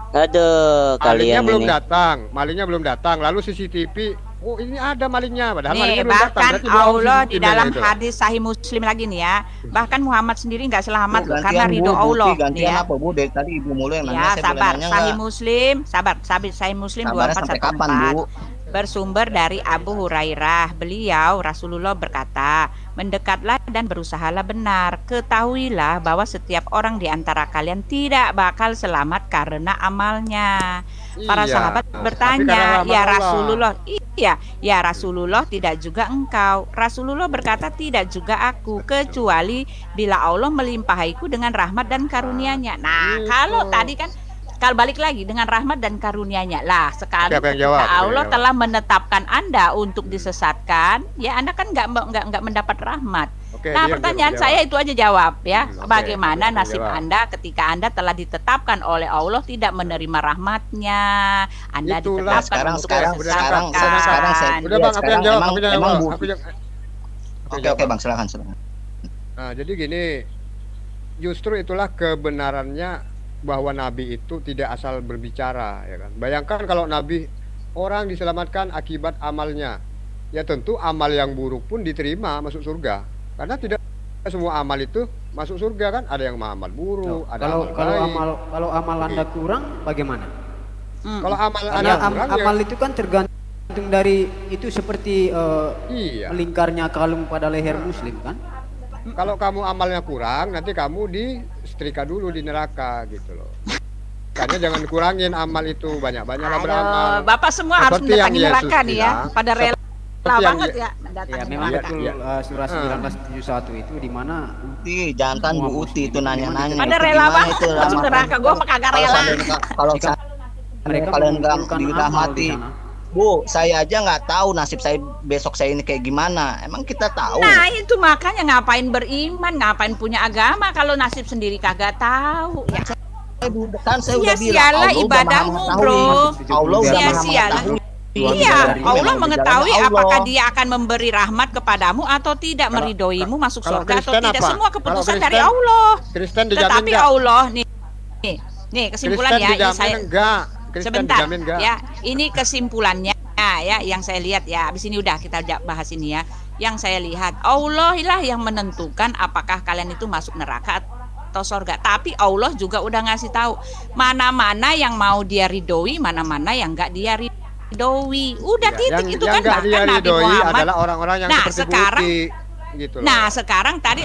Aduh, Malingnya kalian belum ini. datang, malingnya belum datang. Lalu CCTV, oh ini ada malingnya, padahal Nih, malingnya belum datang. bahkan Berarti bohong Allah di CCTV-nya dalam gitu. hadis Sahih Muslim lagi nih ya. Bahkan Muhammad sendiri nggak selamat loh, karena Gantian, ridho Bu, Allah. Buti, gantian Nih ya. apa Bu? Dari tadi Ibu mulu yang nanya, Ya, saya boleh sabar. nanya Sahih nggak? Muslim, sabar. Sahih Muslim Sabarnya sampai kapan, Bu? 2414. Bersumber dari Abu Hurairah. Beliau Rasulullah berkata, "Mendekatlah dan berusahalah benar. Ketahuilah bahwa setiap orang di antara kalian tidak bakal selamat karena amalnya." Para Iya, sahabat tapi karena bertanya, rahmat "Ya Allah." Rasulullah, iya, ya Rasulullah, tidak juga engkau?" Rasulullah berkata, "Tidak juga aku, kecuali bila Allah melimpahiku dengan rahmat dan karunia-Nya." Nah, Gitu. kalau tadi kan kalau balik lagi dengan rahmat dan karunia-Nya lah, sekali Siapa yang ketika jawab? Siapa yang Allah jawab? telah menetapkan Anda untuk disesatkan, ya Anda kan nggak mendapat rahmat. Oke, Nah, diam, pertanyaan diam, saya itu aja jawab ya. Oke, Bagaimana oke, nasib jawab. Anda ketika Anda telah ditetapkan oleh Allah tidak menerima rahmatnya? Anda Itulah, ditetapkan untuk sekarang disesatkan. saya- Udah bang, aku yang jawab, emang- aku yang emang jawab. Bu- Aku yang... Oke Bang, silakan. Nah, jadi gini, justru itulah kebenarannya bahwa Nabi itu tidak asal berbicara, ya kan. Bayangkan kalau Nabi orang diselamatkan akibat amalnya, ya tentu amal yang buruk pun diterima masuk surga, karena tidak semua amal itu masuk surga kan. Ada yang amal buruk, ada Kalau amal baik. kalau amal Anda kurang bagaimana? Kalau amal Karena Anda kurang, amal itu kan tergantung dari itu seperti iya. melingkarnya kalung pada leher muslim kan? Kalau kamu amalnya kurang, nanti kamu disetrika dulu di neraka gitu loh. Makanya jangan kurangin amal itu, banyak-banyaklah beramal. Aduh, Bapak semua harus Seperti yang mendatangi neraka Yesus nih ya. bilang, Pada rela yang banget Ye- ya Ya mendatangi memang neraka. betul Iya. surah 1971 itu di mana Uti, jangan Bu Uti itu nanya-nanya. Pada Itu rela gimana banget itu masuk rahmat? neraka. Gue mah kagak Kalau rela. kalau Jika mereka kalian nggak mengumpulkan amal dirahmati, di sana. Bu, saya aja nggak tahu nasib saya besok saya ini kayak gimana. Emang kita tahu? Nah itu makanya ngapain beriman, ngapain punya agama kalau nasib sendiri kagak tahu. Ya, Kan saya udah bilang sia-sialah Allah udah ibadahmu, maha bro. mengetahui. Allah udah maha Sia-sialah. mengetahui. Iya, Dari Allah memang mengetahui jalannya Allah. apakah Dia akan memberi rahmat kepadamu atau tidak, Kalau- meridoimu masuk kalau surga atau Kristen tidak. apa? Semua Kalau keputusan Kristen- dari Allah. Kristen dijamin Tetapi nggak? Allah nih kesimpulan Kristen ya, dijamin saya enggak? Kristen sebentar dijamin enggak? ya. Ini kesimpulannya ya yang saya lihat ya. Abis ini udah kita bahas ini ya. Yang saya lihat Allah lah yang menentukan apakah kalian itu masuk neraka atau surga. Tapi Allah juga udah ngasih tahu mana-mana yang mau Dia ridhoi, mana-mana yang enggak Dia ridhoi. Udah titik itu kan nggak dia bahkan Nabi ridhoi Muhammad. adalah orang-orang yang Nah, seperti sekarang- Buti, gitu loh. Nah, sekarang tadi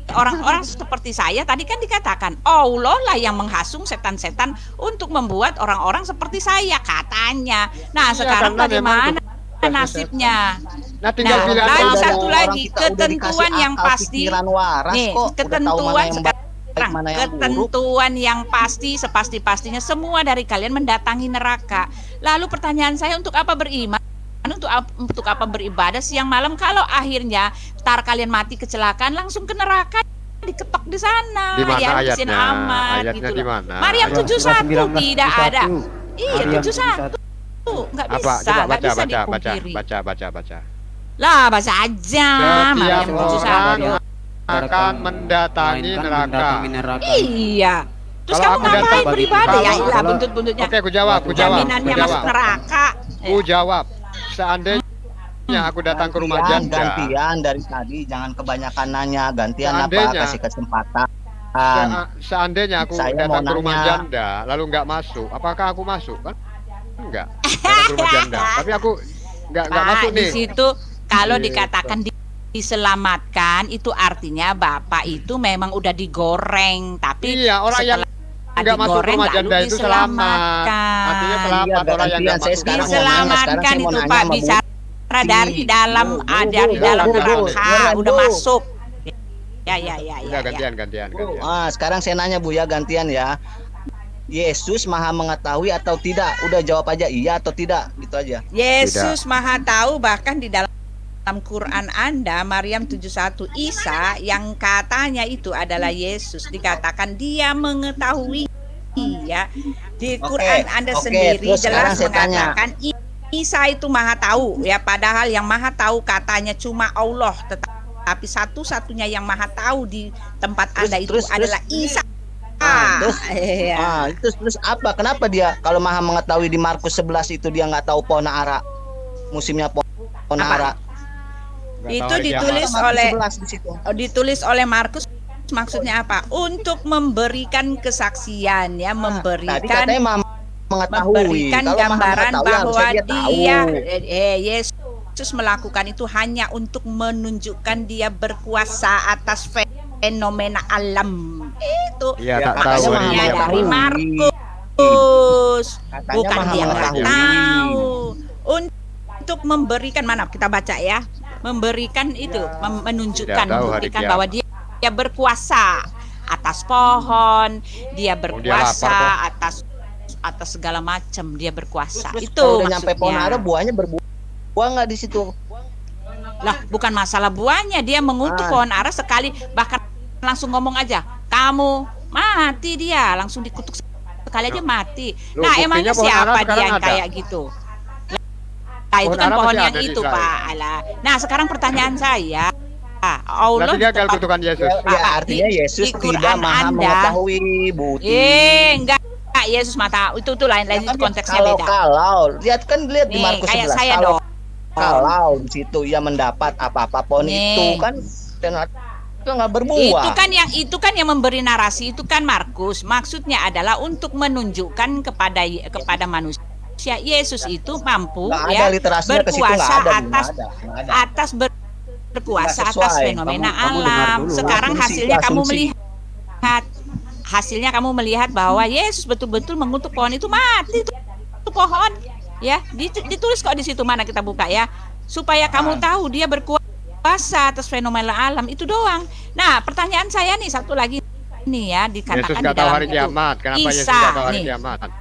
orang-orang seperti saya tadi kan dikatakan Allah lah yang menghasung setan-setan untuk membuat orang-orang seperti saya katanya. Nah, Iya, sekarang karena bagaimana memang nasibnya? Nah, tinggal Nah, pilih lalu aja. satu Orang lagi, kita udah ketentuan dikasih yang akal pasti. pikiran waras Nih, kok. Udah tahu mana ketentuan yang sekarang, baik, mana yang buruk. ketentuan yang pasti sepasti-pastinya semua dari kalian mendatangi neraka. Lalu pertanyaan saya, untuk apa beriman? Untuk apa beribadah siang malam kalau akhirnya tar kalian mati kecelakaan langsung ke neraka, diketok di sana. Di mana ya habisin ayatnya? amat Ayatnya gitu di loh. mana? Maryam Ayat 71 tidak ada. Iya, Maryam 71 nggak Apa? bisa, Coba nggak bisa baca. dipungkiri. Baca. Lah, baca aja. Maryam Setiap 71. orang akan mendatangi neraka. Iya. Terus Kalau kamu aku ngapain datang- beribadah? Ya kalau- ilah buntut-buntutnya. Oke, aku jawab. Jaminannya masuk neraka. Ku jawab. Seandainya aku datang ke rumah janda, Gantian dari tadi, jangan kebanyakan nanya. Gantian apa? Seandainya- Kasih kesempatan. seandainya aku Saya datang mau ke rumah nanya. janda, lalu nggak masuk, apakah aku masuk? Kan enggak. Datang ke rumah janda. Tapi aku nggak Pak, masuk di nih. situ kalau Gitu. dikatakan diselamatkan itu artinya Bapak itu memang udah digoreng, tapi Iya, orang yang setelah nggak masuk digoreng rumah lalu janda itu selamat. diselamatkan. Artinya selamat Iya, orang yang gantian. nggak Saya masuk. sekarang mau nanya, Diselamatkan saya mau itu nanya Pak, sama Bu. bicara dari dalam Bu, dari Bu, dalam Bu, Bu, neraka Bu. udah masuk. Ya. Udah gantian. Sekarang saya nanya Bu ya, gantian ya. Yesus maha mengetahui atau tidak? Udah jawab aja iya atau tidak, gitu aja. Yesus Maha Tahu, bahkan di dalam Quran Anda Maryam 71 Isa yang katanya itu adalah Yesus dikatakan dia mengetahui, ya. Di Quran Anda sendiri terus sekarang jelas saya tanya. mengatakan Isa itu Maha Tahu, ya, padahal yang Maha Tahu katanya cuma Allah, tetapi satu-satunya yang Maha Tahu di tempat Anda itu adalah Isa. Terus apa? Kenapa dia kalau maha mengetahui di Markus 11 itu dia nggak tahu pohon ara, musimnya pohon ara? Itu ditulis oleh Markus. Maksudnya apa? Untuk memberikan kesaksian, ya, memberikan gambaran bahwa dia Yesus melakukan itu hanya untuk menunjukkan dia berkuasa atas fenomena alam. Itu maksudnya dari Markus, bukan dia nggak tahu. Untuk memberikan, mana kita baca ya, memberikan itu, menunjukkan, membuktikan bahwa dia berkuasa atas pohon, dia berkuasa atas segala macam, dia berkuasa. Itu udah nyampe pohon ara, buahnya berbuah nggak di situ? Lah, bukan masalah buahnya, dia mengutuk pohon ara sekali, bahkan langsung ngomong aja, kamu mati, dia langsung dikutuk sekali aja mati. Nah, emangnya siapa dia yang kayak gitu? Nah, itu kan pohon yang itu, Pak. Alah. Nah, sekarang pertanyaan saya, Allah kutukan Yesus. Ya, artinya Yesus tidak maha mengetahui, Bu. Enggak, Yesus mata itu lain itu konteksnya beda. Kalau lihat di Markus 11. Kayak saya dong. Kalau di situ ia mendapat apa-apa pohon itu kan nggak berbuah. Itu kan yang memberi narasi, itu kan Markus. Maksudnya adalah untuk menunjukkan kepada manusia Yesus itu mampu, ya, berkuasa atas fenomena alam. Sekarang hasilnya kamu melihat bahwa Yesus betul-betul mengutuk pohon itu mati, itu pohon, ya, ditulis kok di situ, mana kita buka ya, supaya kamu tahu dia berkuasa atas fenomena alam, itu doang. Nah, pertanyaan saya nih satu lagi nih, ya, dikatakan di dalam hari kiamat. Kenapa Yesus nggak tahu hari kiamat?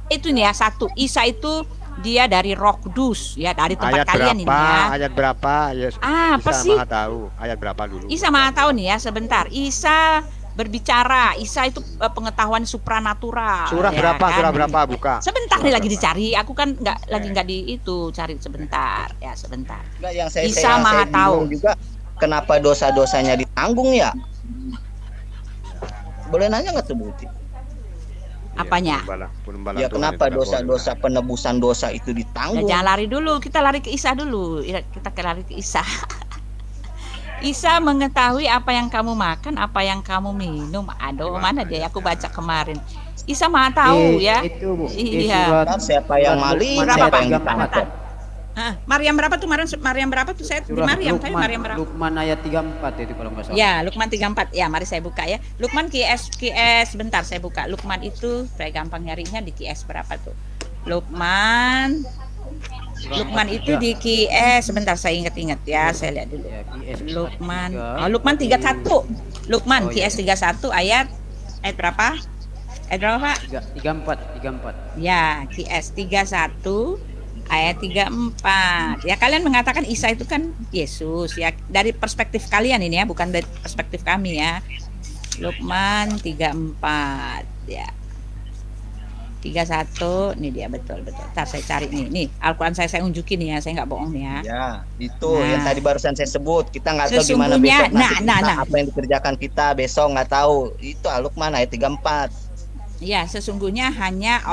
Itu nih ya, satu, Isa itu dia dari Roh Kudus, ya, dari tempat kalian ini ya. Ayat berapa? Yesus Maha tahu. Ayat berapa dulu? Isa Maha tahu nih ya, sebentar. Isa berbicara, Isa itu pengetahuan supranatural. Surah ya, berapa? Kan? Surah berapa? Buka. Sebentar nih, lagi dicari. Aku kan nggak di itu, cari sebentar. Ya, sebentar. Isa Maha tahu. Juga kenapa dosa-dosanya ditanggung ya? Boleh nanya nggak tuh, Bu? Apanya? Ya, kenapa dosa-dosa penebusan dosa itu ditanggung? Ya, jangan lari dulu, kita lari ke Isa dulu. Kita lari ke Isa. Isa mengetahui apa yang kamu makan, apa yang kamu minum. Aduh, mana dia? Aku baca kemarin. Isa Maha tahu, ya. Itu, Bu. Iya. Siapa yang maling, siapa yang ditangkap? Maryam berapa tuh? Maryam berapa tuh? Saya di Maryam, tapi Maryam berapa? Luqman ayat 34 itu kalau nggak salah. Ya, Luqman 34. Ya, mari saya buka ya. Luqman QS bentar saya buka. Luqman itu supaya gampang nyarinya di QS berapa tuh? Luqman itu di QS, sebentar saya ingat-ingat ya, saya lihat dulu. Luqman 31. Luqman QS 31 ayat berapa? Ayat berapa, Pak? 34. Ya, QS 31 ayat 34. Ya, kalian mengatakan Isa itu kan Yesus, ya, dari perspektif kalian ini ya, bukan dari perspektif kami ya. Luqman 34 ya. 31, ini dia, betul. Ntar saya cari nih Al-Quran saya unjukin nih ya, saya nggak bohong nih ya. Ya, itu yang tadi barusan saya sebut. Kita nggak tahu gimana besok apa yang dikerjakan kita besok, nggak tahu. Itu Luqman ayat 34. Ya, sesungguhnya hanya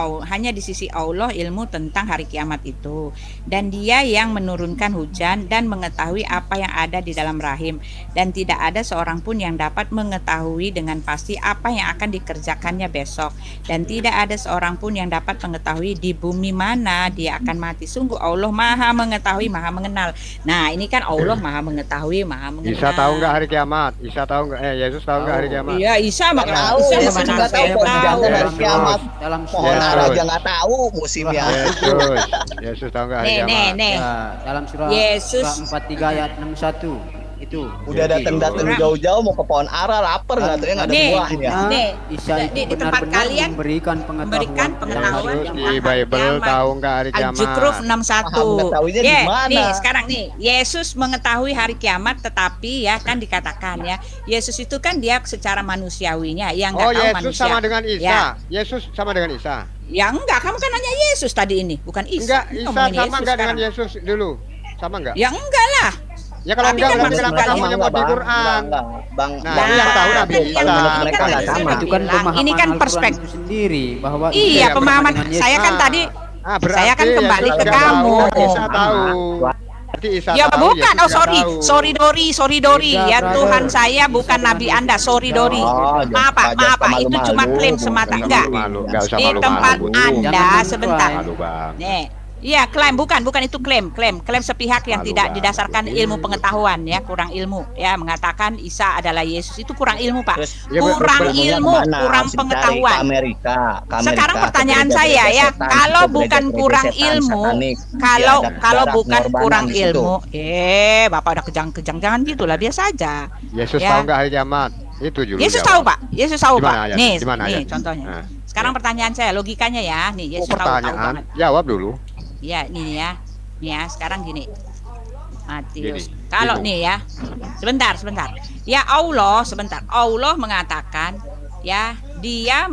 di sisi Allah ilmu tentang hari kiamat itu, dan Dia yang menurunkan hujan dan mengetahui apa yang ada di dalam rahim, dan tidak ada seorang pun yang dapat mengetahui dengan pasti apa yang akan dikerjakannya besok, dan tidak ada seorang pun yang dapat mengetahui di bumi mana dia akan mati. Sungguh Allah Maha mengetahui, Maha mengenal. Nah, ini kan Allah Maha mengetahui, Maha mengenal. Isa tahu nggak hari kiamat? Isa tahu nggak? Yesus tahu nggak hari kiamat? Iya, Isa nggak tahu. Isa tahu. Hari kiamat dalam pohon ara aja nggak tahu musimnya. Yesus tahu nggak hari kiamat? Nih. Dalam surah Yesus 43 ayat 61. Itu Udah jadi, datang-datang Orang- jauh-jauh mau ke pohon ara, lapar nggak tuh ya, nggak ada Nih, buahnya. nih, Isa itu di tempat benar-benar kalian memberikan memberikan pengetahuan Yesus tentang di hari Bible kiamat. tahu nggak hari Al-Zukruf kiamat? 61. Paham mengetahuinya di mana? Nih, sekarang nih, Yesus mengetahui hari kiamat, tetapi ya kan dikatakan ya, Yesus itu kan dia secara manusiawinya yang nggak Oh, tahu Yesus manusia. sama dengan Isa. Ya. Yesus sama dengan Isa. Ya enggak, kamu kan nanya Yesus tadi ini, bukan Isa. Enggak, Ini Isa ngomongin sama Yesus enggak dengan sekarang. Yesus dulu? Sama enggak? Ya enggak lah. Ya kalau Tapi enggak kan berarti maksud kenapa kalian- kamu nyebut di Quran? Bang. Nah, Bang, ini yang tahu Nabi kan Isa. yang Menurut ini mereka kan nggak saya sama. udah Itu kan bilang, pemahaman ini kan Al-Quran perspektif. itu sendiri bahwa Iya, Isa bersama pemahaman dengan Yesus. saya kan Ah. tadi Berarti saya kan kembali Yesus ke nggak kamu. tahu, Isa tahu. Berarti Isa Ya tahu, bukan, Yesus oh nggak sorry, tahu. sorry Dori, Tidak, ya brother. Tuhan saya bukan Nabi Anda, sorry Dori. Oh, Maaf Pak, jangan Pak, itu cuma malu-malu, klaim semata, jangan enggak. Malu, enggak usah Di malu-malu. tempat Anda Jangan sebentar. Malu, Bang. Nih, iya klaim bukan itu klaim sepihak yang Malu, tidak Bang. didasarkan ilmu pengetahuan ya, kurang ilmu ya, mengatakan Isa adalah Yesus itu kurang ilmu Pak, Terus, ya, kurang Ilmunya ilmu, kemana? kurang Harus dicari pengetahuan. ke Amerika, Sekarang ke pertanyaan gereja-gereja saya ya, setan, kalau ke bukan gereja-gereja kurang setan, ilmu, satanik, kalau diadap kalau darah, bukan pengorbanan kurang di situ. ilmu, Bapak udah kejang-kejang, jangan gitulah, biasa aja. Yesus Ya. tahu nggak hari kiamat? Itu judul Yesus jawab. tahu Pak, Yesus tahu Gimana Pak. ayatnya? Nih, Gimana nih ayatnya? contohnya. Nah, Sekarang pertanyaan saya, logikanya ya, nih Oh, Yesus tahu pertanyaan, banget. jawab dulu. Ya, ini ya. Nih ya, sekarang gini. Matius. Gini, Kalau bingung. nih ya. Sebentar. Ya Allah, sebentar. Allah mengatakan ya, dia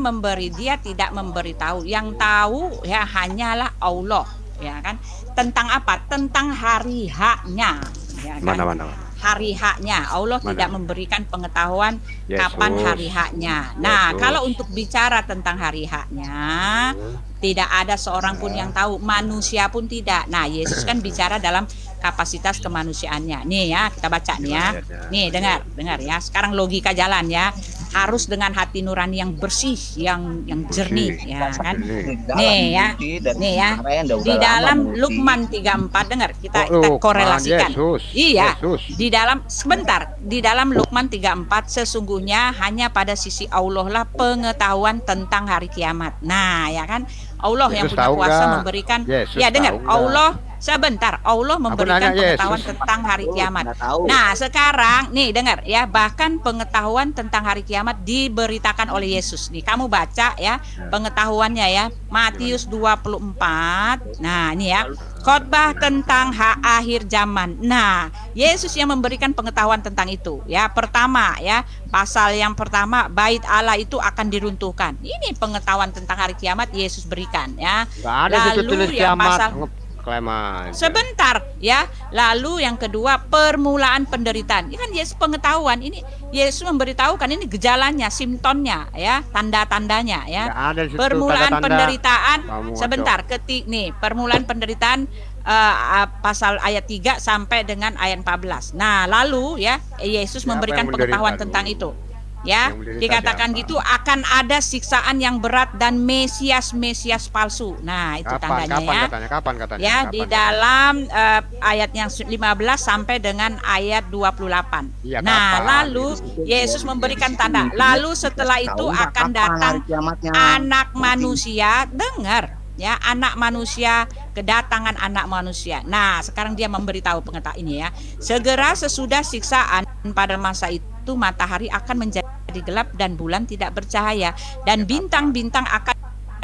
tidak memberitahu. Yang tahu ya hanyalah Allah, ya kan? Tentang apa? Tentang hari haknya, ya kan? Mana. Hari haknya. Allah Mana? tidak memberikan pengetahuan Yesus. kapan hari haknya. Nah, Yesus. kalau untuk bicara tentang hari haknya, tidak ada seorang pun yang tahu, manusia pun tidak. Nah, Yesus kan bicara dalam kapasitas kemanusiaannya. Nih ya, kita baca nih ya. Nih, dengar ya. Sekarang logika jalan ya. Harus dengan hati nurani yang bersih, yang jernih, ya kan? Nih ya. Nih ya. Di dalam Luqman 34, dengar, kita korelasikan. Yesus. Iya. Yesus. Di dalam Luqman 34 sesungguhnya hanya pada sisi Allah lah pengetahuan tentang hari kiamat. Nah, ya kan? Allah yang Yesus punya tahu kuasa nggak? memberikan. Yesus Ya, dengar, tahu nggak? Allah sebentar, Allah memberikan nanya pengetahuan Yesus. tentang hari kiamat. nggak tahu. Nah, sekarang nih dengar ya, bahkan pengetahuan tentang hari kiamat diberitakan oleh Yesus. Nih, kamu baca ya pengetahuannya ya, Matius 24. Nah, ini ya, khotbah tentang akhir zaman. Nah, Yesus yang memberikan pengetahuan tentang itu ya. Pertama ya, pasal yang pertama, bait Allah itu akan diruntuhkan. Ini pengetahuan tentang hari kiamat Yesus berikan ya. Nggak ada situ Lalu tulis yang kiamat. pasal Klaim aja. sebentar ya. Lalu yang kedua, permulaan penderitaan. Ini kan Yesus pengetahuan. Ini Yesus memberitahukan ini gejalanya, simptomnya ya, tanda-tandanya ya. Nggak ada situ Permulaan tanda-tanda. penderitaan. Kamu ngaco. Sebentar, nih, permulaan penderitaan pasal ayat 3 sampai dengan ayat 14. Nah, lalu ya, Yesus Siapa memberikan yang pengetahuan menderita tentang dulu? itu. Ya, Yang menderita dikatakan siapa? gitu akan ada siksaan yang berat dan Mesias palsu. Nah, itu tandanya ya. Kapan katanya? Ya, Kapan di katanya? dalam ayat yang 15 sampai dengan ayat 28. Iya, Nah, kapan? lalu Yesus memberikan tanda. Lalu setelah itu akan datang anak manusia, dengar ya, anak manusia, kedatangan anak manusia. Nah, sekarang dia memberitahu pengetahuan ini ya. Segera sesudah siksaan pada masa itu matahari akan menjadi gelap dan bulan tidak bercahaya dan bintang-bintang akan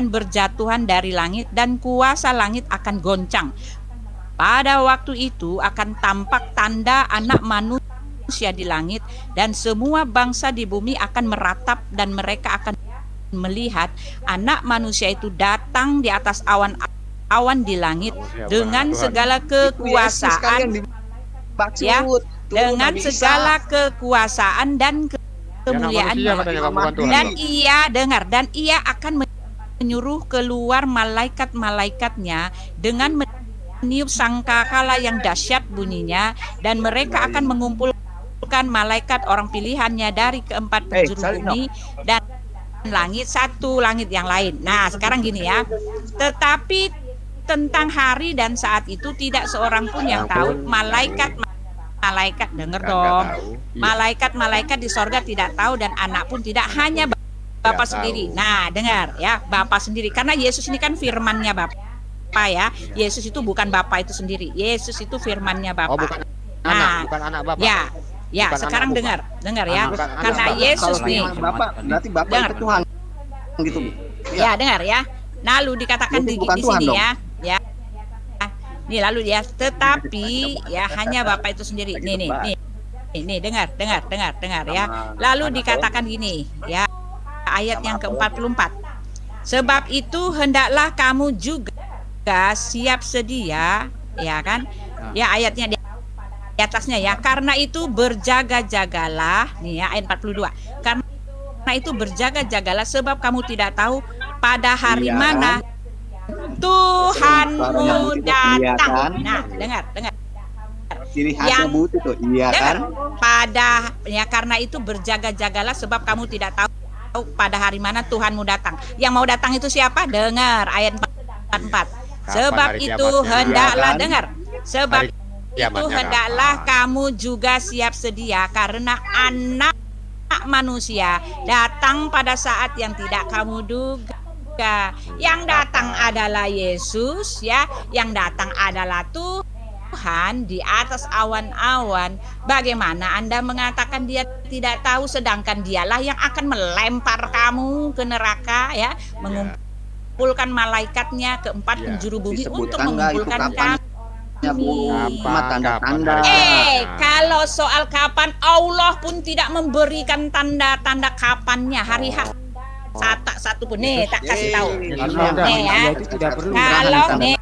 berjatuhan dari langit dan kuasa langit akan goncang. Pada waktu itu akan tampak tanda anak manusia di langit dan semua bangsa di bumi akan meratap dan mereka akan melihat anak manusia itu datang di atas awan di langit dengan segala kekuasaan ya, dengan segala kekuasaan dan kemuliaannya. Dan ia akan menyuruh keluar malaikat-malaikatnya dengan meniup sangkakala yang dahsyat bunyinya, dan mereka akan mengumpulkan malaikat orang pilihannya dari keempat penjuru bumi dan langit satu langit yang lain. Nah, sekarang gini ya. Tetapi tentang hari dan saat itu tidak seorang pun yang tahu. Malaikat denger dong. Malaikat di sorga tidak tahu dan anak pun tidak, hanya Bapa sendiri. Nah, dengar ya, Bapa sendiri. Karena Yesus ini kan firman-Nya Bapa ya. Yesus itu bukan Bapa itu sendiri. Yesus itu firman-Nya Bapa. Oh, bukan bukan anak Bapak. Ya, ya. Bukan sekarang anak dengar ya. Bukan anak Karena Bapak. Yesus Kalau nih, memang Bapak, berarti Bapak Dengar. itu Tuhan gitu, Bu. ya dengar ya. Lalu dikatakan Yesus di bukan Tuhan sini dong. ya. Nih lalu ya, tetapi ya hanya Bapak itu sendiri. Nih, dengar ya. Lalu dikatakan gini ya, ayat yang ke-44. Sebab itu hendaklah kamu juga siap sedia, ya kan? Ya ayatnya di atasnya ya. Karena itu berjaga-jagalah, nih ya ayat 42. Karena itu berjaga-jagalah sebab kamu tidak tahu pada hari Iya, mana Suaranya Tuhanmu begitu, iya datang. kan? Nah, dengar. Ciri khasnya Yang- Bu itu, iya Dengar. kan? Karena itu berjaga-jagalah sebab kamu tidak tahu pada hari mana Tuhanmu datang. Yang mau datang itu siapa? Dengar ayat 44. Sebab hari itu kiamatnya? hendaklah Iya kan? dengar. Sebab Hari itu kiamatnya hendaklah kapan? kamu juga siap sedia karena anak manusia datang pada saat yang tidak kamu duga. Yang datang adalah Yesus ya, yang datang adalah Tuhan di atas awan-awan. Bagaimana Anda mengatakan dia tidak tahu sedangkan dialah yang akan melempar kamu ke neraka ya, mengumpulkan malaikatnya ke empat Ya, penjuru bumi untuk disebutkan nggak itu mengumpulkan kapan? kami. Ya, Bu, cuma tanda-tanda. Kalau soal kapan, Allah pun tidak memberikan tanda-tanda kapannya hari H. Satu pun nih tak kasih tahu. Nih ya. Itu tidak perlu. Kalau nih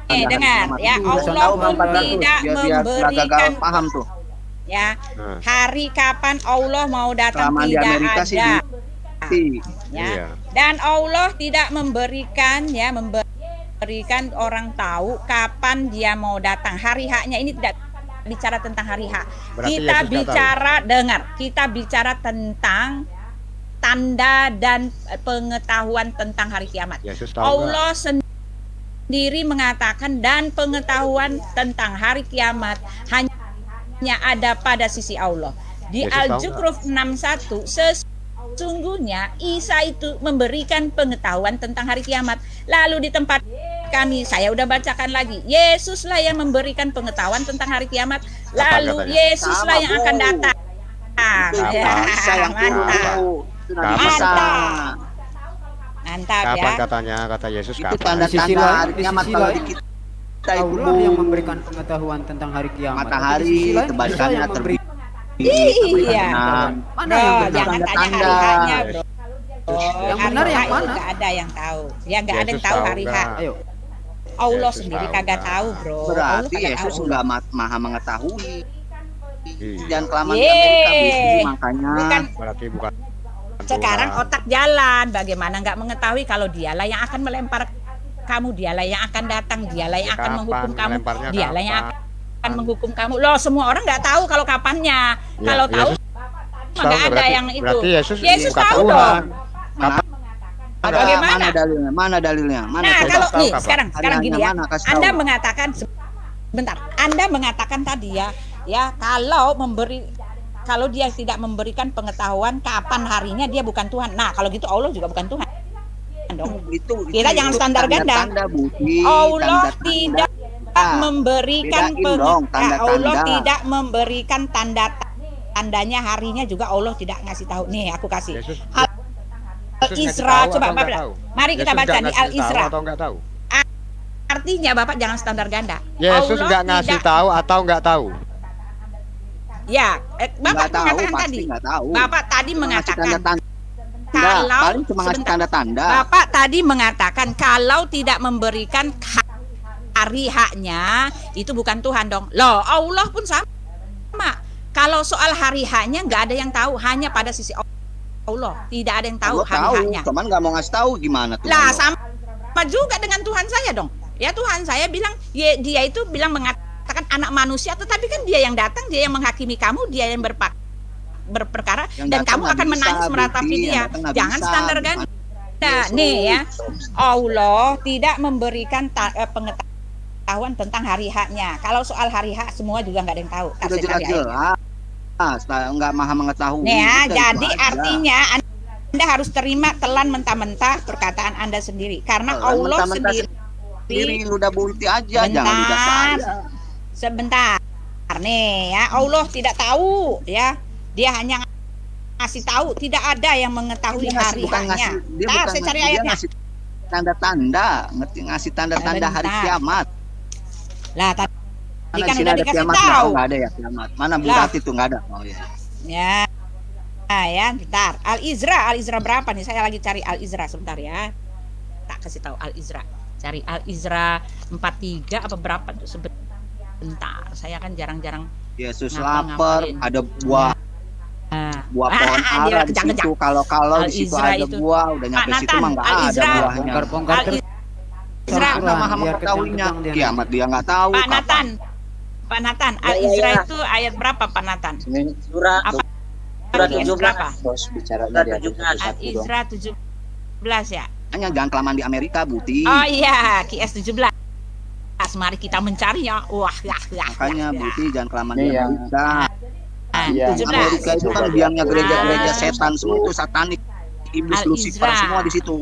dengar ya, Allah pun tidak memberikan paham tuh. ya hari kapan Allah mau datang Selama di tidak Amerika sih, ada. Iya. Ya. Dan Allah tidak memberikan orang tahu kapan dia mau datang. Hari haknya ini tidak bicara tentang hari hak. Berarti Kita Yesus nggak bicara kita bicara tentang tanda dan pengetahuan tentang hari kiamat. Yesus tahu Allah sendiri mengatakan dan pengetahuan tentang hari kiamat hanya ada pada sisi Allah. Di Yesus tahu Al-Zukhruf 61 sesungguhnya Isa itu memberikan pengetahuan tentang hari kiamat. Lalu di tempat kami, saya udah bacakan lagi, Yesuslah yang memberikan pengetahuan tentang hari kiamat. Lalu katanya? Yesuslah yang akan datang. Ya, Bisa yang mantap. itu nanti bisa. Mantap ya. Kapan katanya, kata Yesus Itu kapan? Sisi tanda-tanda lain- hari di kiamat sisi kalau lain, di kita itu Allah yang memberikan pengetahuan tentang hari kiamat. Matahari, Di sisi lain, kebalikannya Isa yang memberi. Iya. Mana Bro, yang benar? jangan tanya Tanda-tanda. hari-haknya, bro. Yang Hari benar yang H itu mana? nggak ada yang tahu. Ya nggak ada yang Yesus tahu tahu hari H. nggak? Ayo. Allah Yesus sendiri tahu kagak nggak? tahu, bro. Allah berarti kagak Yesus tahu. nggak maha mengetahui. Iya. Dan kelamaan di Amerika Bu, makanya Bukan Berarti bukan sekarang Tuhan. otak jalan. Bagaimana nggak mengetahui kalau dialah yang akan melempar kamu, dialah yang akan datang, dialah yang akan Kapan? menghukum kamu, Melemparnya dialah yang kapan? akan menghukum kamu. Loh, semua orang nggak tahu kalau kapannya. Ya, Kalau tahu Yesus mah nggak ada berarti- yang itu. Berarti Yesus bukan tahu Tuhan. dong. Kapan? Bagaimana? mana dalilnya? Mana dalilnya? Mana Nah, coba? kalau tahu nih kapan? sekarang gini ya. Mana? Kasih Anda tahu. mengatakan bentar. Anda mengatakan tadi ya kalau dia tidak memberikan pengetahuan kapan harinya dia bukan Tuhan. Nah, kalau gitu Allah juga bukan Tuhan dong. Itu Kita jangan standar ganda. tanda bukti, Allah tanda-tanda. tidak Ah, memberikan bedain dong tanda-tanda. Allah tidak memberikan tandanya harinya juga Allah tidak ngasih tahu. Nih, aku kasih. Yesus Al-Isra, coba Bapak. Mari kita baca di Al-Isra. Atau nggak tahu? Artinya Bapak jangan standar ganda. Yesus Allah nggak ngasih tidak- tahu atau nggak tahu? Ya, Bapak Nggak tahu, mengatakan pasti tadi. nggak tahu. Bapak tadi Ngasih mengatakan tanda-tanda. kalau Paling cuma ngasih sebentar. tanda-tanda. Bapak tadi mengatakan kalau tidak memberikan hari haknya itu bukan Tuhan dong. Loh, Allah pun sama. Kalau soal hari haknya nggak ada yang tahu, hanya pada sisi Allah. Tidak ada yang tahu Allah hari tahu, haknya. cuman nggak mau ngasih tahu gimana tuh. Lah Allah. sama juga dengan Tuhan saya dong. Ya Tuhan saya bilang dia itu bilang mengatakan anak manusia, tetapi kan dia yang datang, dia yang menghakimi kamu, dia yang berperkara Yang dan datang kamu nggak akan bisa, menangis meratapi Budi, yang dia. datang nggak Jangan bisa. standar ganda. Nah, nih ya. Allah tidak memberikan pengetahuan tentang hari haknya. Kalau soal hari hak semua juga nggak ada yang tahu. Udah Tafsir hari ayat. jelas-jelas, nggak maha mengetahui. Nih ya, Udah, jadi itu aja. artinya Anda harus terima telan mentah-mentah perkataan Anda sendiri karena Telan Allah mentah-mentah sendiri. Diri udah bukti aja, jangan udah saya. Sebentar. nih ya, Allah tidak tahu ya. Dia hanya ngasih tahu, tidak ada yang mengetahui hari hanya. Ntar saya cari ayatnya. Ngasih tanda-tanda, ngasih tanda-tanda hari Bentar. kiamat. Lah tadi Mana kan di sini udah ada dikasih kiamat tahu. nggak ada ya kiamat. Mana Lah. berarti tuh nggak ada. Oh ya. Ya. Nah, ya, bentar. Al-Izra berapa nih? Saya lagi cari Al-Izra sebentar ya. Tak kasih tahu Al-Izra. Cari Al-Izra 43 apa berapa tuh sebentar. Saya kan jarang-jarang. Yesus Ngapa-ngapain. lapar, ada buah buah pohon dia ara di kejang-kejang. situ. Kalau di situ Al-Izra ada itu. buah, udah Pak nyampe situ Nathan, mah nggak ada Al-Izra. buahnya. Bongkar-bongkar terus. Al-Izra. Nggak paham Biar mengetahuinya. kejang-kejang dia. Kiamat dia nggak tahu. Pak kapan. Nathan. Pak Nathan, Ya, Al-Izra ya. itu ayat berapa Pak Nathan? Surah Apa? surah Ayat 17. berapa? Bos bicaranya Surah dia 17. Al-Izra 17 ya. Hanya jangan kelamaan di Amerika, Buti. Oh iya, QS 17. Mari kita mencarinya. Wah, Makanya Buti jangan kelamaan Ini di yang- Amerika. Iya. 17. Amerika itu kan biangnya gereja-gereja Ah. setan semua itu satanik. Iblis Al-Izra. Lucifer semua di situ.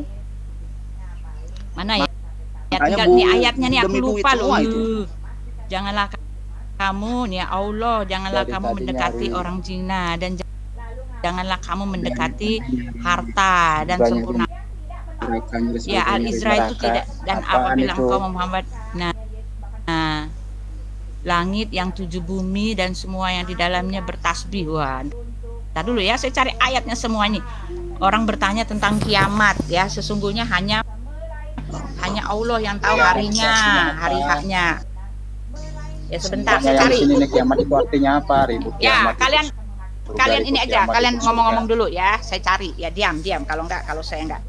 Mana ya? Ya Makanya tinggal Bu, nih ayatnya nih aku demi duit lupa loh. semua itu. Janganlah kamu nih ya Allah, janganlah Dari kamu tadi mendekati nyari. orang zina dan janganlah kamu mendekati harta dan Banyak sempurna. Mereka nyuruh Ya Al-Izra itu neraka. tidak dan Apaan apabila itu? engkau Muhammad nah, langit yang 7 bumi dan semua yang di dalamnya bertasbih. Wah, ntar dulu ya, saya cari ayatnya semua nih. Orang bertanya tentang kiamat ya, sesungguhnya hanya Allah yang tahu harinya, hari haknya. Ya sebentar Makanya saya yang cari. di sini nih kiamat itu artinya apa? Ribut Ya, kiamat. kalian Surga kalian itu ini aja, kiamat kalian itu ngomong-ngomong surga. dulu ya. Saya cari ya, diam. Kalau saya enggak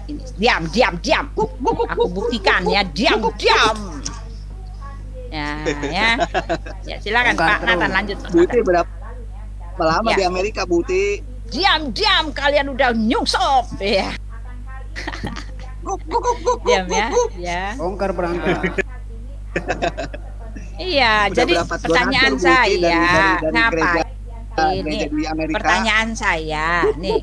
ini. Diam. Aku buktikan ya, diam. Ya. Ya, silakan Bongkar Pak terus. Nathan lanjut. Pak Buti Nathan. berapa lama Ya. di Amerika, Buti? Diam, kalian udah nyungsop ya. Diam ya. Ya. Bongkar berangkat. Iya, Udah jadi berapa pertanyaan donatur, Buti, saya dari ngapain? gereja di Amerika? Pertanyaan saya nih,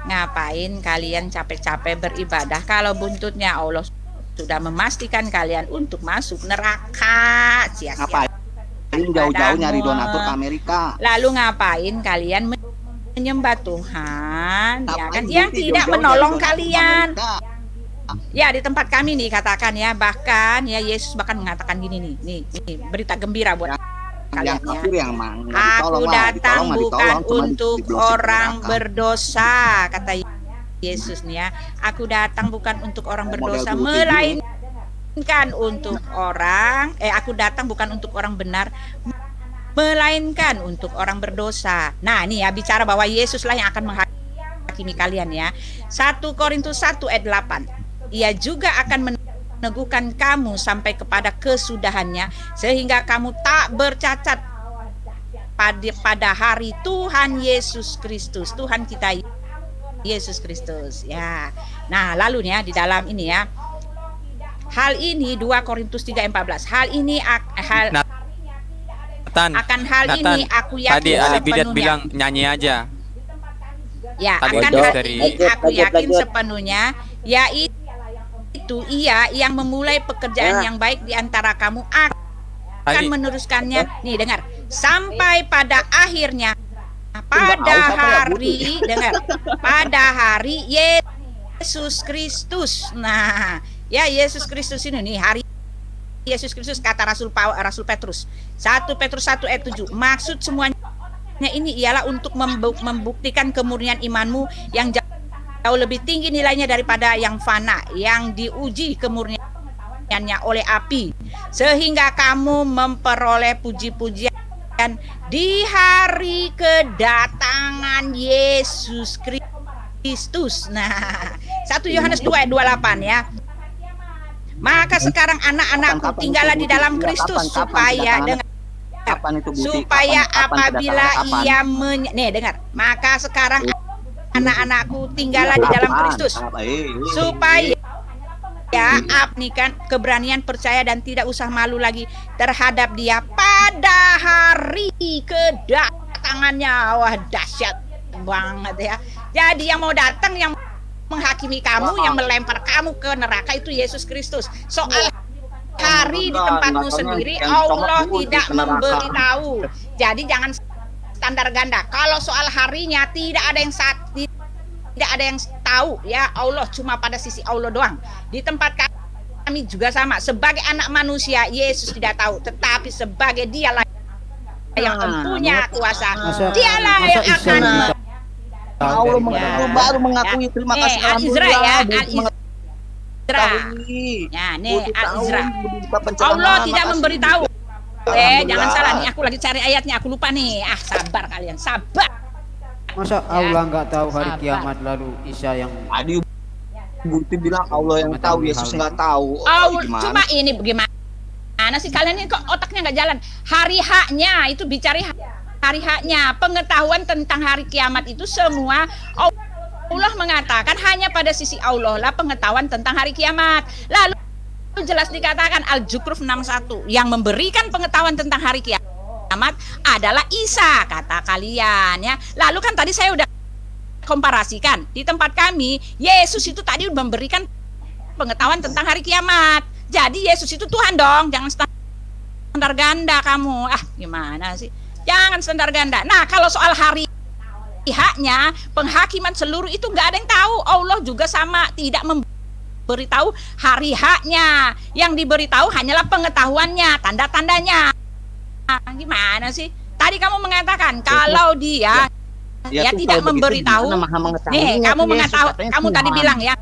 ngapain kalian capek-capek beribadah kalau buntutnya Allah sudah memastikan kalian untuk masuk neraka? Sia-sia. Ngapain? Jauh-jauh nyari donatur ke Amerika. Lalu ngapain kalian menyembah Tuhan? Ya kan, Ngapain, yang Buti, tidak jauh-jauh menolong nyari donatur ke kalian. Amerika? Ya, di tempat kami nih katakan ya, bahkan ya Yesus bahkan mengatakan gini nih berita gembira buat kalian Yang ya. kafir yang mang. Aku datang bukan untuk orang berdosa. berdosa, kata Yesus nih ya. Aku datang bukan untuk orang Model berdosa, dulu melainkan untuk orang. Aku datang bukan untuk orang benar, melainkan untuk orang berdosa. Nah, ini ya bicara bahwa Yesuslah yang akan menghakimi kalian ya. 1 Korintus 1 ayat 8. Ia juga akan meneguhkan kamu sampai kepada kesudahannya, sehingga kamu tak bercacat pada hari Tuhan Yesus Kristus, Tuhan kita Yesus Kristus ya. Nah, lalu ya di dalam ini ya, hal ini 2 Korintus 3:14. Hal ini Nathan, akan hal Nathan, ini aku yakin tadi Ali Bidat sepenuhnya. bilang nyanyi aja. Ya, Tadi akan itu hal dari- ini aku Lanjut, yakin lanjut. sepenuhnya, yaitu ia yang memulai pekerjaan yang baik di antara kamu akan Tadi meneruskannya. Nih dengar, sampai pada akhirnya, pada Nggak tahu siapa ya, hari dengar, pada hari Yesus Kristus. Nah, ya Yesus Kristus ini nih hari Yesus Kristus, kata Rasul Petrus 1 Petrus 1 ayat 7. Maksud semuanya ini ialah untuk membuktikan kemurnian imanmu yang jauh lebih tinggi nilainya daripada yang fana, yang diuji kemurniannya oleh api, sehingga kamu memperoleh puji-pujian di hari kedatangan Yesus Kristus. Nah, 1 Yohanes 2 ayat 28 ya. Maka sekarang anak-anakku tinggallah di dalam Kristus supaya dengan Kapan itu, Buti? supaya Kapan apabila kedatangan? ia nih dengar, maka sekarang anak-anakku tinggallah di dalam Kristus supaya nih kan keberanian percaya dan tidak usah malu lagi terhadap dia pada hari kedatangannya. Wah, dahsyat banget ya. Jadi yang mau datang, yang menghakimi kamu, yang melempar kamu ke neraka itu Yesus Kristus. Soal hari di tempatmu sendiri Allah tidak memberitahu. Jadi jangan standar ganda. Kalau soal harinya tidak ada yang tahu ya, Allah cuma pada sisi Allah doang. Di tempat kami juga sama, sebagai anak manusia Yesus tidak tahu, tetapi sebagai Dialah yang punya kuasa, Dialah yang akan Allah baru mengakui terima kasih Al-Izra ya, Al-Izra. Ya, nih Al-Izra. Allah tidak memberitahu. Jangan salah nih, aku lagi cari ayatnya, aku lupa nih. Sabar kalian, sabar. Masa Allah nggak tahu hari kiamat lalu Isa yang Tadi bukti bilang Allah yang tahu, Yesus nggak tahu. Cuma ini bagaimana sih kalian ini kok otaknya nggak jalan? Hari haknya itu bicara hari haknya, pengetahuan tentang hari kiamat itu semua Allah mengatakan hanya pada sisi Allah lah pengetahuan tentang hari kiamat. Lalu jelas dikatakan Al-Zukhruf 61 yang memberikan pengetahuan tentang hari kiamat adalah Isa, kata kalian ya. Lalu kan tadi saya udah komparasikan di tempat kami, Yesus itu tadi memberikan pengetahuan tentang hari kiamat. Jadi Yesus itu Tuhan dong, jangan standar ganda kamu. Gimana sih? Jangan standar ganda. Nah, kalau soal hari haknya, penghakiman seluruh itu nggak ada yang tahu. Allah juga sama, tidak memberitahu hari haknya. Yang diberitahu hanyalah pengetahuannya, tanda-tandanya. Gimana sih? Tadi kamu mengatakan kalau dia tidak memberitahu. Nih, kamu tadi bilang ya,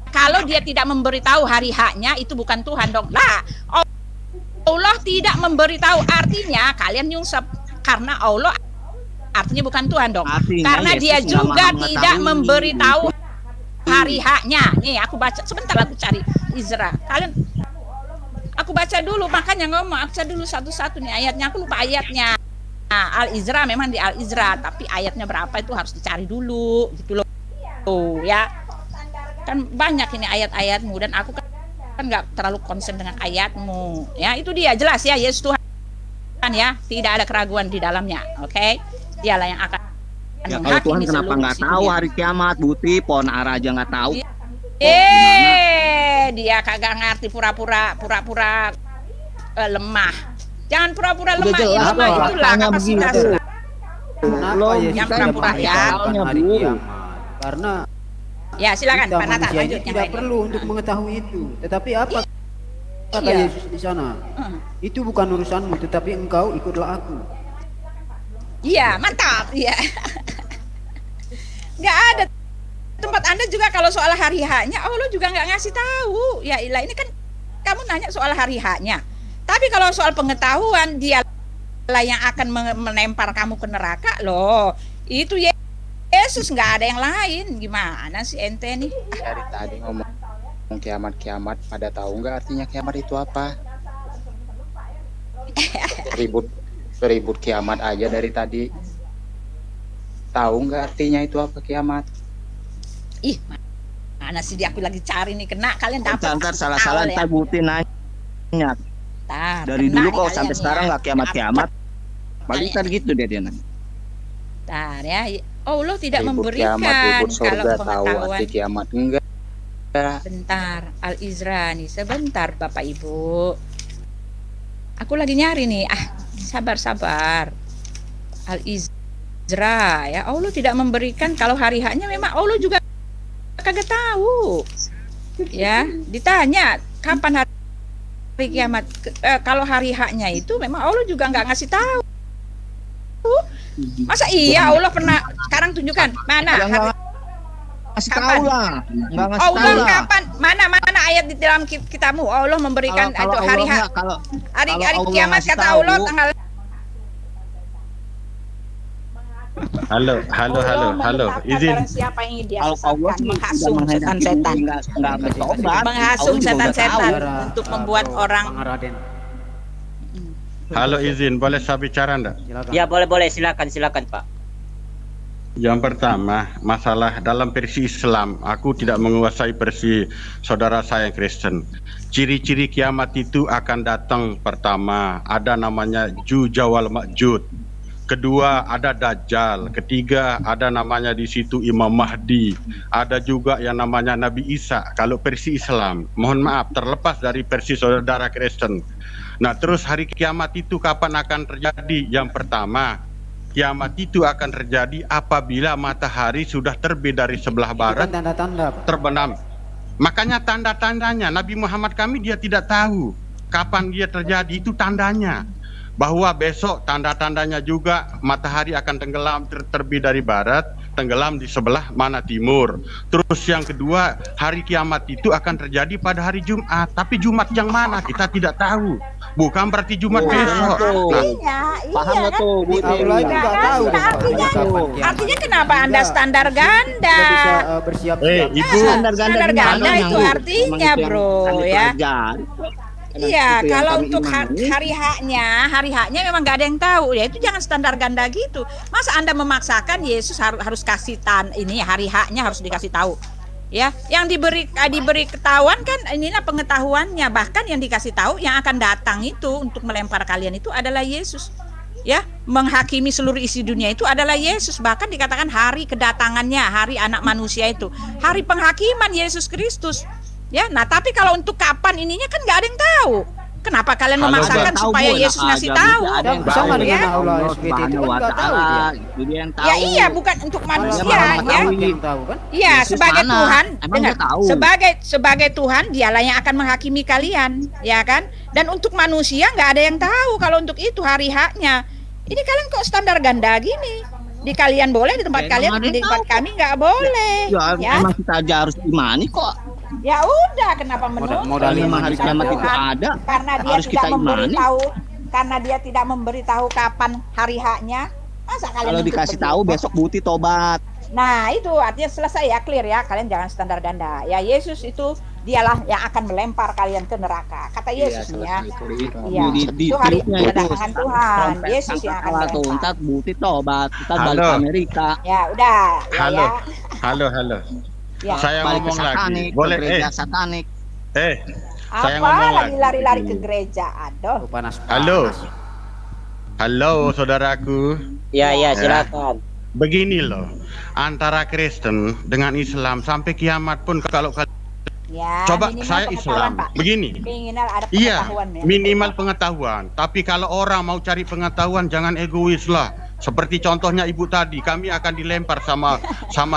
kalau dia tidak memberitahu hari haknya itu bukan Tuhan dong. Lah, Allah tidak memberitahu, artinya kalian nyungsep karena Allah artinya bukan Tuhan dong. Karena Yesus dia juga tidak memberitahu hari haknya. Nih, aku baca sebentar, aku cari Izra. Kalian aku baca dulu, makanya ngomong, aku baca dulu satu-satu nih ayatnya, aku lupa ayatnya. Al-Izra memang di Al-Izra, tapi ayatnya berapa itu harus dicari dulu gitu loh. Ya. Kan banyak ini ayat-ayatmu dan aku kan nggak terlalu konsen dengan ayatmu. Ya, itu dia jelas ya, Yesus Tuhan ya, tidak ada keraguan di dalamnya. Oke. Dialah yang akan kalau Tuhan kenapa nggak tahu hari kiamat, Buti, Pohon Ara aja nggak tahu. Dia kagak ngerti, pura-pura lemah. Jangan pura-pura lemah, lemah itulah kapasitas. Yang pura-pura ya. Karena ya silakan Pak Nata lanjut. Tidak perlu untuk mengetahui itu. Tetapi apa kata Yesus di sana? Itu bukan urusanmu, tetapi engkau ikutlah aku. Iya, mantap. Iya. Nggak ada tempat Anda juga kalau soal hari haknya, Allah juga nggak ngasih tahu. Ya ilah, ini kan kamu nanya soal hari haknya. Tapi kalau soal pengetahuan, Dialah yang akan menempar kamu ke neraka loh. Itu Yesus, nggak ada yang lain. Gimana sih ente nih? Dari tadi ngomong kiamat, pada tahu nggak artinya kiamat itu apa? Ribut kiamat aja dari tadi. Tahu nggak artinya itu apa kiamat? Ih, mana sih dia, aku lagi cari nih, kena kalian dapat. Ntar salah-salah ntar Buti nanya. Dari dulu kok sampai sekarang nggak kiamat-kiamat. Paling ntar gitu dia nanya. Ntar ya, Allah tidak Ribut memberikan kiamat, ribut kalau surga, tahu pengetahuan. arti kiamat enggak? Bentar, Al-Izra nih, sebentar Bapak Ibu. Aku lagi nyari nih. Sabar. Al-Izra ya, Allah tidak memberikan kalau hari haknya, memang Allah juga kagak tahu. Ya, ditanya kapan hari kiamat, kalau hari haknya itu memang Allah juga nggak ngasih tahu. Masa iya Allah pernah? Sekarang tunjukkan mana hari, Ngasih tahu lah. Nggak ngasih Allah tahu lah. kapan? Mana ayat di dalam kitabmu Allah memberikan itu hari hak, hari kiamat kata Allah tanggal. Halo, izin. Siapa yang dia Kalau Allah menghasung setan-setan, nggak bertobat. menghasung setan-setan untuk membuat orang. Halo, izin, boleh saya bicara enggak? Ya boleh, silakan Pak. Yang pertama, masalah dalam versi Islam, aku tidak menguasai versi saudara saya yang Kristen. Ciri-ciri kiamat itu akan datang, pertama ada namanya Jujawal Ma'jud. kedua ada Dajjal, ketiga ada namanya di situ Imam Mahdi, ada juga yang namanya Nabi Isa kalau versi Islam. Mohon maaf, terlepas dari versi saudara Kristen. Nah, terus hari kiamat itu kapan akan terjadi? Yang pertama, kiamat itu akan terjadi apabila matahari sudah terbit dari sebelah barat, tanda-tanda terbenam. Makanya tanda-tandanya Nabi Muhammad kami dia tidak tahu kapan dia terjadi, itu tandanya. Bahwa besok tanda-tandanya juga matahari akan tenggelam terbit dari barat, tenggelam di sebelah mana timur. Terus yang kedua, hari kiamat itu akan terjadi pada hari Jumat. Tapi Jumat yang mana kita tidak tahu. Bukan berarti Jumat besok. Artinya, Paham iya nggak kan? tuh, Bu? Allah itu nggak tahu. Artinya kenapa Anda standar ganda? Nggak bisa bersiap-siap. Ibu, Standar ganda itu artinya, bro, ya. Iya, kalau untuk hari H-nya memang nggak ada yang tahu. Ya itu jangan standar ganda gitu. Masa Anda memaksakan Yesus harus kasih ini hari H-nya harus dikasih tahu. Ya, yang diberi ketahuan kan inilah pengetahuannya. Bahkan yang dikasih tahu yang akan datang itu untuk melempar kalian itu adalah Yesus. Ya, menghakimi seluruh isi dunia itu adalah Yesus. Bahkan dikatakan hari kedatangannya, hari anak manusia itu, hari penghakiman Yesus Kristus. Ya, nah tapi kalau untuk kapan ininya kan nggak ada yang tahu. Kenapa kalian memaksakan supaya Yesus ngasih tahu? Sama dengan Ya. Allah SWT itu kan nggak tahu dia. Ya iya, bukan untuk manusia ya. Yang tahu kan? Iya, Yesus sebagai mana? Tuhan, Emang dengar, dia tahu? sebagai Tuhan dialah yang akan menghakimi kalian, ya kan? Dan untuk manusia nggak ada yang tahu kalau untuk itu hari H-nya. Ini kalian kok standar ganda gini? Di kalian boleh, di tempat kalian, di tempat kami nggak boleh. Ya, Emang kita aja harus imani kok. ya udah, kenapa menunggu? Modal Lima hari iman kiamat saja. itu ada. Karena dia Harus tidak kita imani. memberitahu, karena dia tidak memberitahu kapan hari H-nya. Masa kalian Kalau untuk dikasih begitu? tahu besok Buti tobat. Nah, itu artinya selesai ya, clear ya. Kalian jangan standar ganda. Ya, Yesus itu dialah yang akan melempar kalian ke neraka. Kata Yesus nih ya. Iya, itu hari kedatangan Tuhan. Yesus yang akan tuh. melempar. Ntar Buti tobat. Kita Halo. balik ke Amerika. Ya, udah. Ya, Halo. ya. halo. Ya. Saya Balik ke ngomong lagi. satanik. Boleh, Gereja satanik. saya Apa ngomong lagi lagi. lari-lari ke gereja? Aduh. Panas. Halo, saudaraku. Ya, silakan. Begini loh, antara Kristen dengan Islam sampai kiamat pun kalau Ya, coba minimal saya pengetahuan, Islam, Pak. begini. Minimal ada Iya, pengetahuan ya. minimal pengetahuan. Tapi kalau orang mau cari pengetahuan jangan egois lah. Seperti contohnya ibu tadi, kami akan dilempar sama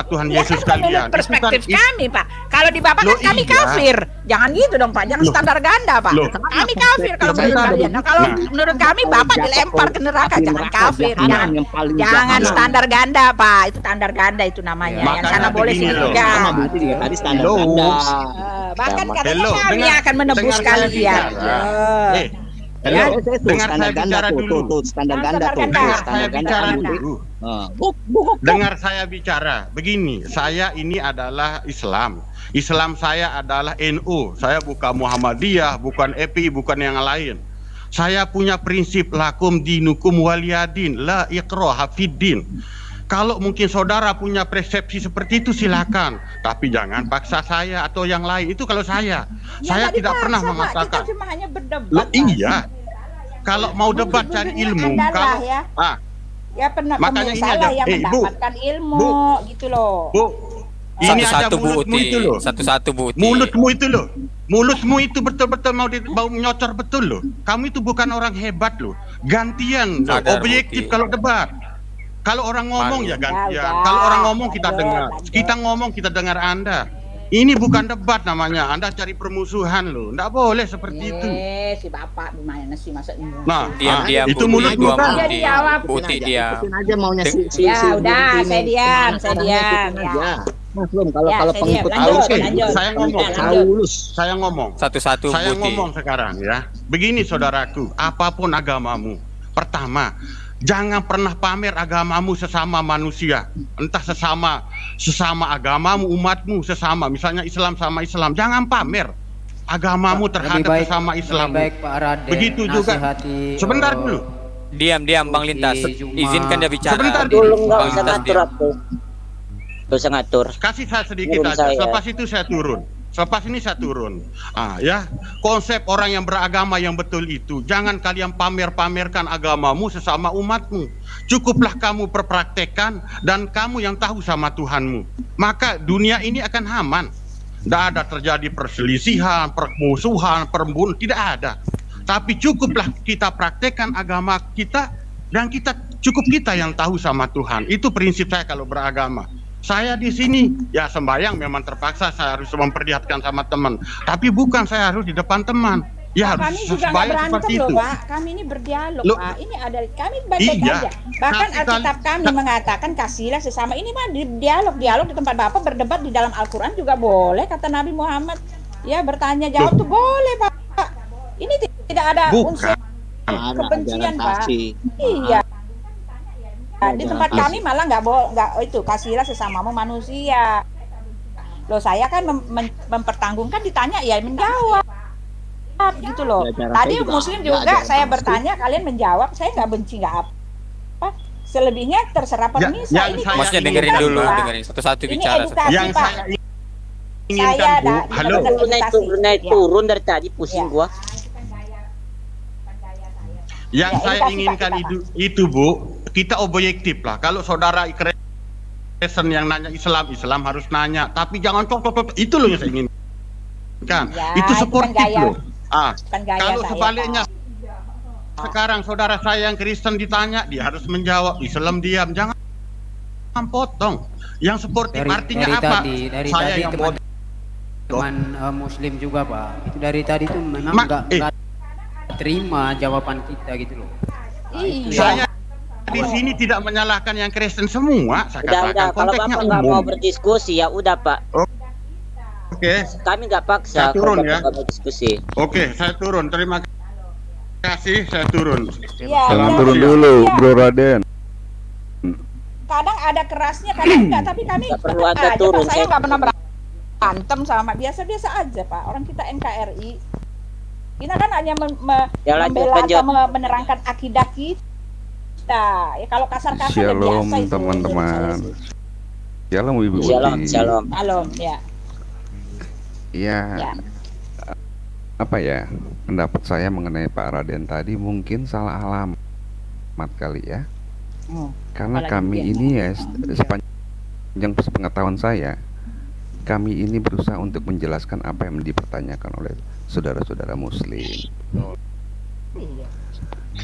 Tuhan Ya Yesus kan kalian. menurut perspektif kami, Pak. Kalau di Bapak Loh, kan kami iya. kafir. Jangan gitu dong, Pak. Jangan Loh. standar ganda, Pak. Loh. Kami kafir kalau menurut Sebentar. kalian. Nah, kalau Nah. menurut kami Bapak dilempar ke neraka, jangan kafir. Jangan yang paling jangan jahat. standar ganda, Pak. Itu standar ganda itu namanya. Yang Makanya sana boleh begini sini loh. enggak. Sama Buti juga tadi standar Hello. ganda. Bahkan katanya Hello, kami dengar- akan menebus dengar saya kalian. bicara. Ya. Hello, dengar saya bicara dulu. Standar ganda tuh. Standar Dengar ganda. saya bicara ganda. dulu. Buk. Dengar saya bicara. Begini, saya ini adalah Islam. Islam saya adalah NU. Saya bukan Muhammadiyah, bukan EPI, bukan yang lain. Saya punya prinsip lakum dinukum waliyadin, la ikraha fiddin. Kalau mungkin saudara punya persepsi seperti itu silakan, tapi jangan paksa saya atau yang lain. Itu kalau saya Ya, nggak tidak pernah dipaksa, Pak. mengatakan. Kita cuma hanya berdebat. Loh, Pak. iya. Kalau mau debat cari ilmu, Adalah, kalau ya. Ya pernah Makanya ini salah aja. yang Bu. mendapatkan ilmu Bu. gitu loh. Bu, ini ada Satu-satu Bu mulutmu Uti. itu loh. Satu-satu Bu Uti. Mulutmu itu loh. Mulutmu itu betul-betul mau nyocor betul loh. Kamu itu bukan orang hebat loh. Gantian loh. Sadar, Objektif Buti. kalau debat. Kalau orang ngomong Malu. ya gantian. Ya udah. Kalau orang ngomong kita Lanjut, dengar. lanjut. Kita ngomong kita dengar Anda. Ini bukan debat namanya. Anda cari permusuhan loh. Nggak boleh seperti itu. Si bapak gimana sih masa ini? Nah, Diam-diam itu Bu Uti. mulutmu Dua kan. Dia Buti. dijawab. Buti diam. Ikutin aja maunya si Ya si udah, Buti saya ini. diam, saya Sekarang diam, ikutin ya. aja. Mas Lum, kalau Ya, kalau saya pengikut diam. Paulus, Lanjut, lanjut. Saya ngomong. Ya, lanjut. Paulus. Saya ngomong. Satu-satu Saya Buti. ngomong sekarang ya. Begini saudaraku, apapun agamamu. Pertama, jangan pernah pamer agamamu sesama manusia. Entah sesama agamamu, umatmu sesama. Misalnya Islam sama Islam, jangan pamer agamamu terhadap sesama Islam. Lebih baik Pak Raden. Begitu juga. nasihati, Sebentar dulu. Diam Bang Lintas. Juma. Izinkan dia bicara. Sebentar Tolong nggak Bang usah Lintas ngatur diam. aku. Nggak usah ngatur. Kasih saya sedikit Menurut aja. saya. Selepas itu saya turun. selepas ini saya turun. Ya, konsep orang yang beragama yang betul itu, jangan kalian pamer-pamerkan agamamu sesama umatmu. Cukuplah kamu perpraktekkan dan kamu yang tahu sama Tuhanmu. Maka dunia ini akan aman. Tidak ada terjadi perselisihan, permusuhan, perempuan, tidak ada. Tapi cukuplah kita praktekkan agama kita dan cukup kita yang tahu sama Tuhan. Itu prinsip saya kalau beragama. Saya di sini ya sembahyang memang terpaksa saya harus memperlihatkan sama teman. Tapi bukan saya harus di depan teman. Ya Pak, harus kami juga nggak sembahyang berantem seperti loh itu. Pak, kami ini berdialog Loh, Pak, ini ada kami baik-baik iya, aja. Bahkan tapi Alkitab kami mengatakan kasihlah sesama, ini mah dialog di tempat Bapak berdebat di dalam Al-Quran juga boleh, kata Nabi Muhammad. Ya bertanya jawab tuh boleh Pak. Ini tidak ada unsur kebencian Pak. Iya. Nah, di tempat kami malah nggak itu kasihlah sesamamu manusia. Loh saya kan mempertanggungkan, ditanya ya menjawab gitu loh. Tadi Muslim juga saya bertanya, kalian menjawab, saya nggak benci nggak apa. Selebihnya terserah permisa. Ini kan Maksudnya dengerin edukasi, dulu, Pak. dengerin satu-satu Ini bicara. edukasi, Yang Pak. saya inginkan Saya Bu, halo. Naik turun dari tadi pusing Ya. gua. Yang Ya, saya edukasi, inginkan Pak, kita, itu Bu, kita objektif lah. Kalau saudara Kristen yang nanya Islam harus nanya. Tapi jangan cocok itu loh yang saya inginkan. Ya, Itu itu kan sportif gaya. loh. Kan gaya Kalau saya, sebaliknya Pak. sekarang saudara saya yang Kristen ditanya, dia harus menjawab. Islam diam, jangan potong. Yang sportif artinya apa? Dari Saya tadi yang teman Muslim juga Pak. Itu dari tadi tuh memang nggak terima jawaban kita gitu loh. Iya. Saya di sini tidak menyalahkan yang Kristen semua. Saya Udah, katakan kalau konteksnya Bapak nggak mau umum. berdiskusi ya udah Pak. Oke, Kami nggak paksa Saya turun, kalau Bapak ya. nggak mau diskusi. oke, saya turun. Terima kasih, saya turun. Iya, Jangan iya. turun dulu, Iya. Bro Raden. Kadang ada kerasnya, kadang enggak, tapi kami Nggak perlu tetap Anda aja, turun, Pak. Saya saya- nggak pernah berantem sama biasa-biasa aja Pak. Orang kita NKRI. Kita kan hanya Ya, lanjut, membela lanjut. atau menerangkan akidah kita. Ya kalau kasar-kasar ya Shalom biasa itu. teman-teman. Shalom Ibu Shalom, Uti. shalom. Shalom, ya. Ya, Ya. apa ya, pendapat saya mengenai Pak Raden tadi mungkin salah alamat kali ya. Karena apalagi kami dia. ini ya sepanjang pengetahuan saya, kami ini berusaha untuk menjelaskan apa yang dipertanyakan oleh saudara-saudara Muslim. Iya.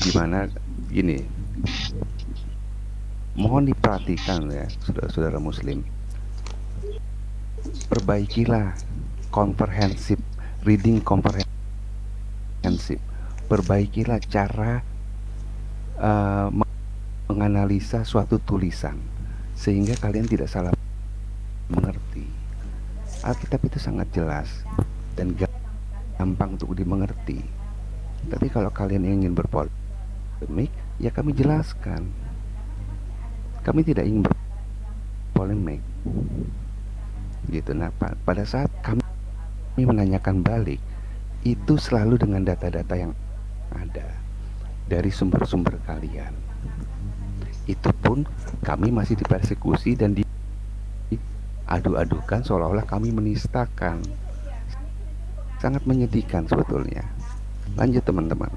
Gimana gini, mohon diperhatikan ya saudara-saudara Muslim, perbaikilah komprehensif reading komprehensif, perbaikilah cara menganalisa suatu tulisan sehingga kalian tidak salah mengerti. Alkitab itu sangat jelas dan gampang untuk dimengerti. Tapi kalau kalian ingin berpolemik, ya kami jelaskan. Kami tidak ingin berpolemik. Gitu. Nah, pada saat kami menanyakan balik, itu selalu dengan data-data yang ada dari sumber-sumber kalian. Itu pun kami masih dipersekusi dan diadu-adukan seolah-olah kami menistakan. Sangat menyedihkan sebetulnya. Lanjut teman-teman.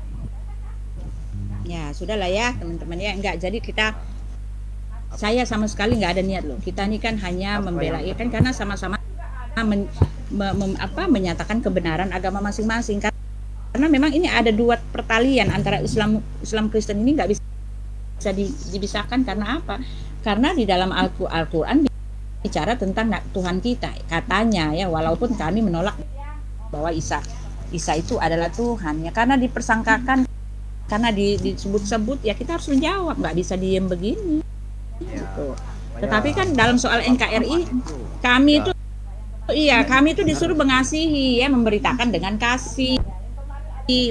Ya, sudahlah ya, teman-teman ya. Enggak, jadi saya sama sekali nggak ada niat loh. Kita ini kan hanya membela, ya kan, karena sama-sama menyatakan kebenaran agama masing-masing. Karena memang ini ada dua pertalian antara Islam Kristen ini nggak bisa dipisahkan. Karena apa? Karena di dalam Al-Quran bicara tentang Tuhan kita, katanya ya, walaupun kami menolak bahwa Isa itu adalah Tuhan ya, karena dipersangkakan, karena disebut-sebut, ya kita harus menjawab, nggak bisa diem begini gitu. Tetapi kan dalam soal NKRI kami itu disuruh mengasihi ya, memberitakan dengan kasih.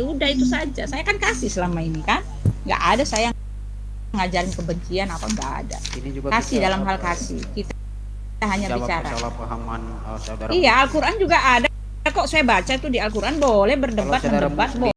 Udah itu saja. Saya kan kasih selama ini kan, nggak ada saya ngajarin kebencian apa, nggak ada. Ini juga Kasih bisa, dalam hal kasih, kita hanya jawab bicara. kesalahpahaman saudara. Iya, Al-Quran juga ada kok, saya baca tuh di Al-Quran boleh berdebat, Kalau saudara mendebat, Muslim